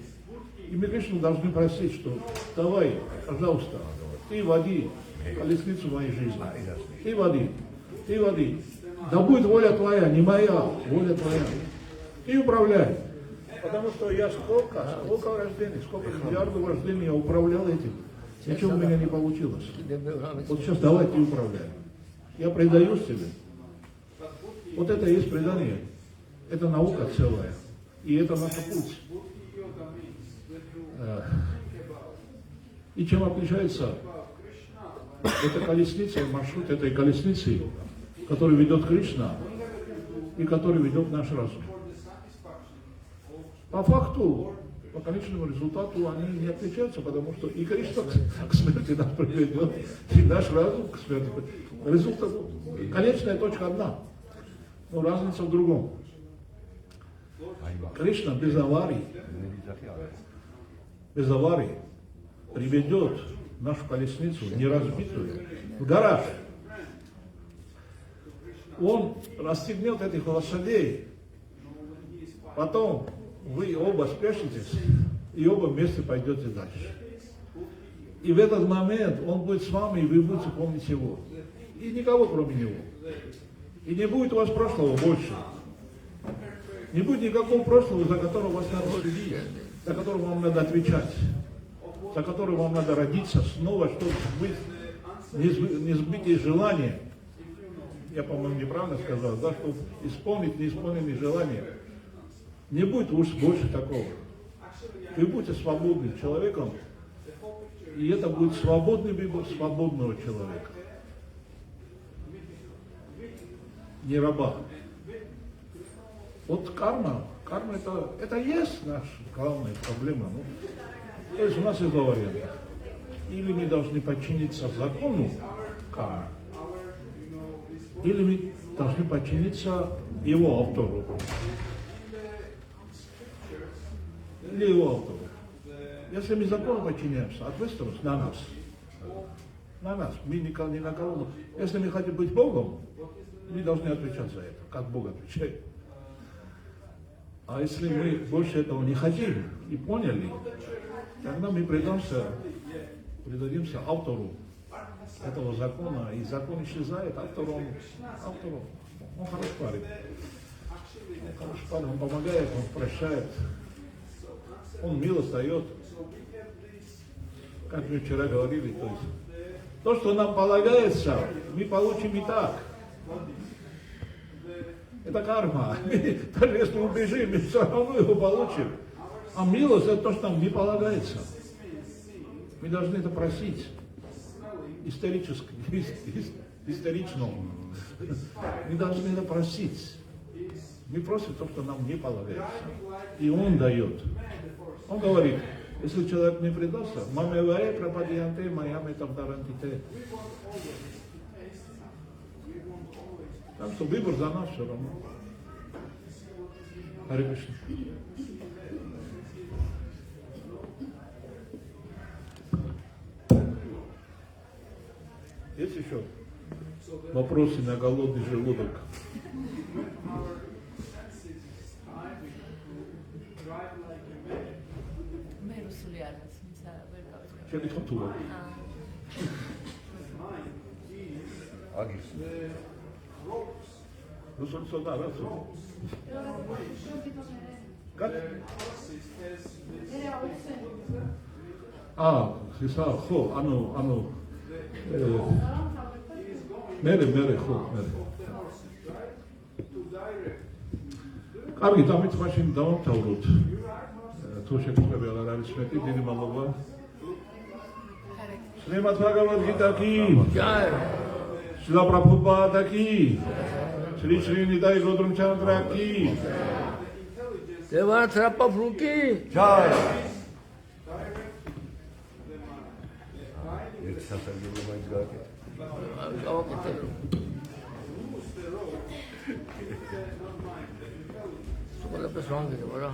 И мы Кришну должны просить, что давай, пожалуйста, ты води колесницу моей жизни. Ты води. Да будет воля твоя, не моя, воля твоя. Ты управляй. Потому что я сколько рождений, сколько миллиардов рождений я управлял этим. Ничего у меня не получилось. Вот сейчас давай ты управляй. Я предаюсь тебе. Вот это и есть предание. Это наука целая. И это наш путь. И чем отличается эта колесница, маршрут этой колесницы, который ведет Кришна и который ведет наш разум. По факту, по конечному результату они не отличаются, потому что и Кришна к смерти нас приведет, и наш разум к смерти. Результат, конечная точка одна, но разница в другом. Кришна без аварий приведет нашу колесницу, неразбитую, в гараж. Он расстегнет этих лошадей, потом вы оба спешитесь и оба вместе пойдете дальше. И в этот момент он будет с вами, и вы будете помнить его. И никого кроме него. И не будет у вас прошлого больше. Не будет никакого прошлого, за которого вас надо следить, за которого вам надо отвечать, за которого вам надо родиться снова, чтобы быть не сбитые желания. Я, по-моему, неправильно сказал, да, чтобы исполнить неисполненные желания. Не будет уж больше такого. Вы будете свободным человеком, и это будет свободный выбор свободного человека. Не раба. Вот карма это есть наша главная проблема. Ну, то есть у нас есть два варианта. Или мы должны подчиниться закону кармы, или мы должны подчиниться его автору. Или его автору. Если мы закону подчиняемся, ответственность на нас. На нас. Мы ни на кого. Если мы хотим быть Богом, мы должны отвечать за это, как Бог отвечает. А если мы больше этого не хотим и поняли, тогда мы предадимся автору этого закона, и закон исчезает, автору он хороший парень. Он помогает, он прощает, он милость дает. Как мы вчера говорили, то, что нам полагается, мы получим и так. Это карма. Даже если убежим, мы все равно его получим. А милость это то, что нам не полагается. Мы должны это просить. Исторично. Мы должны это просить. Мы просим то, что нам не полагается. И он дает. Он говорит, если человек не предастся, мамевае пропадианте, маяме тавдарантите. Так что выбор за нас все равно. Харе Кришна. еще вопросы на голодный желудок. When our senses is striving to drive like a man, მე რუსული არ ვიცი, ვერ გავიგე. შეკითხო თუ რა. mind is აგის the ropes. რუსული ცოტა რა ცოტა. Horses has this ისა ხო, ანუ მერე ხო, მერე. to direct. კარგი, დამით მაშინ დავამთავროთ. თუ შეკითხვები აღარ არის მეტი, დიდი მადლობა. Srimat Bhagavad Gita ki, Jai. Srila Prabhupada ki, Sri Sri Nitai Godrum Chandra ki. Devat Rapapru ki. ჯაი ერთ სასარგებლო მაინც გააკეთე გავაკეთე. სულ ეს ვანგე რა.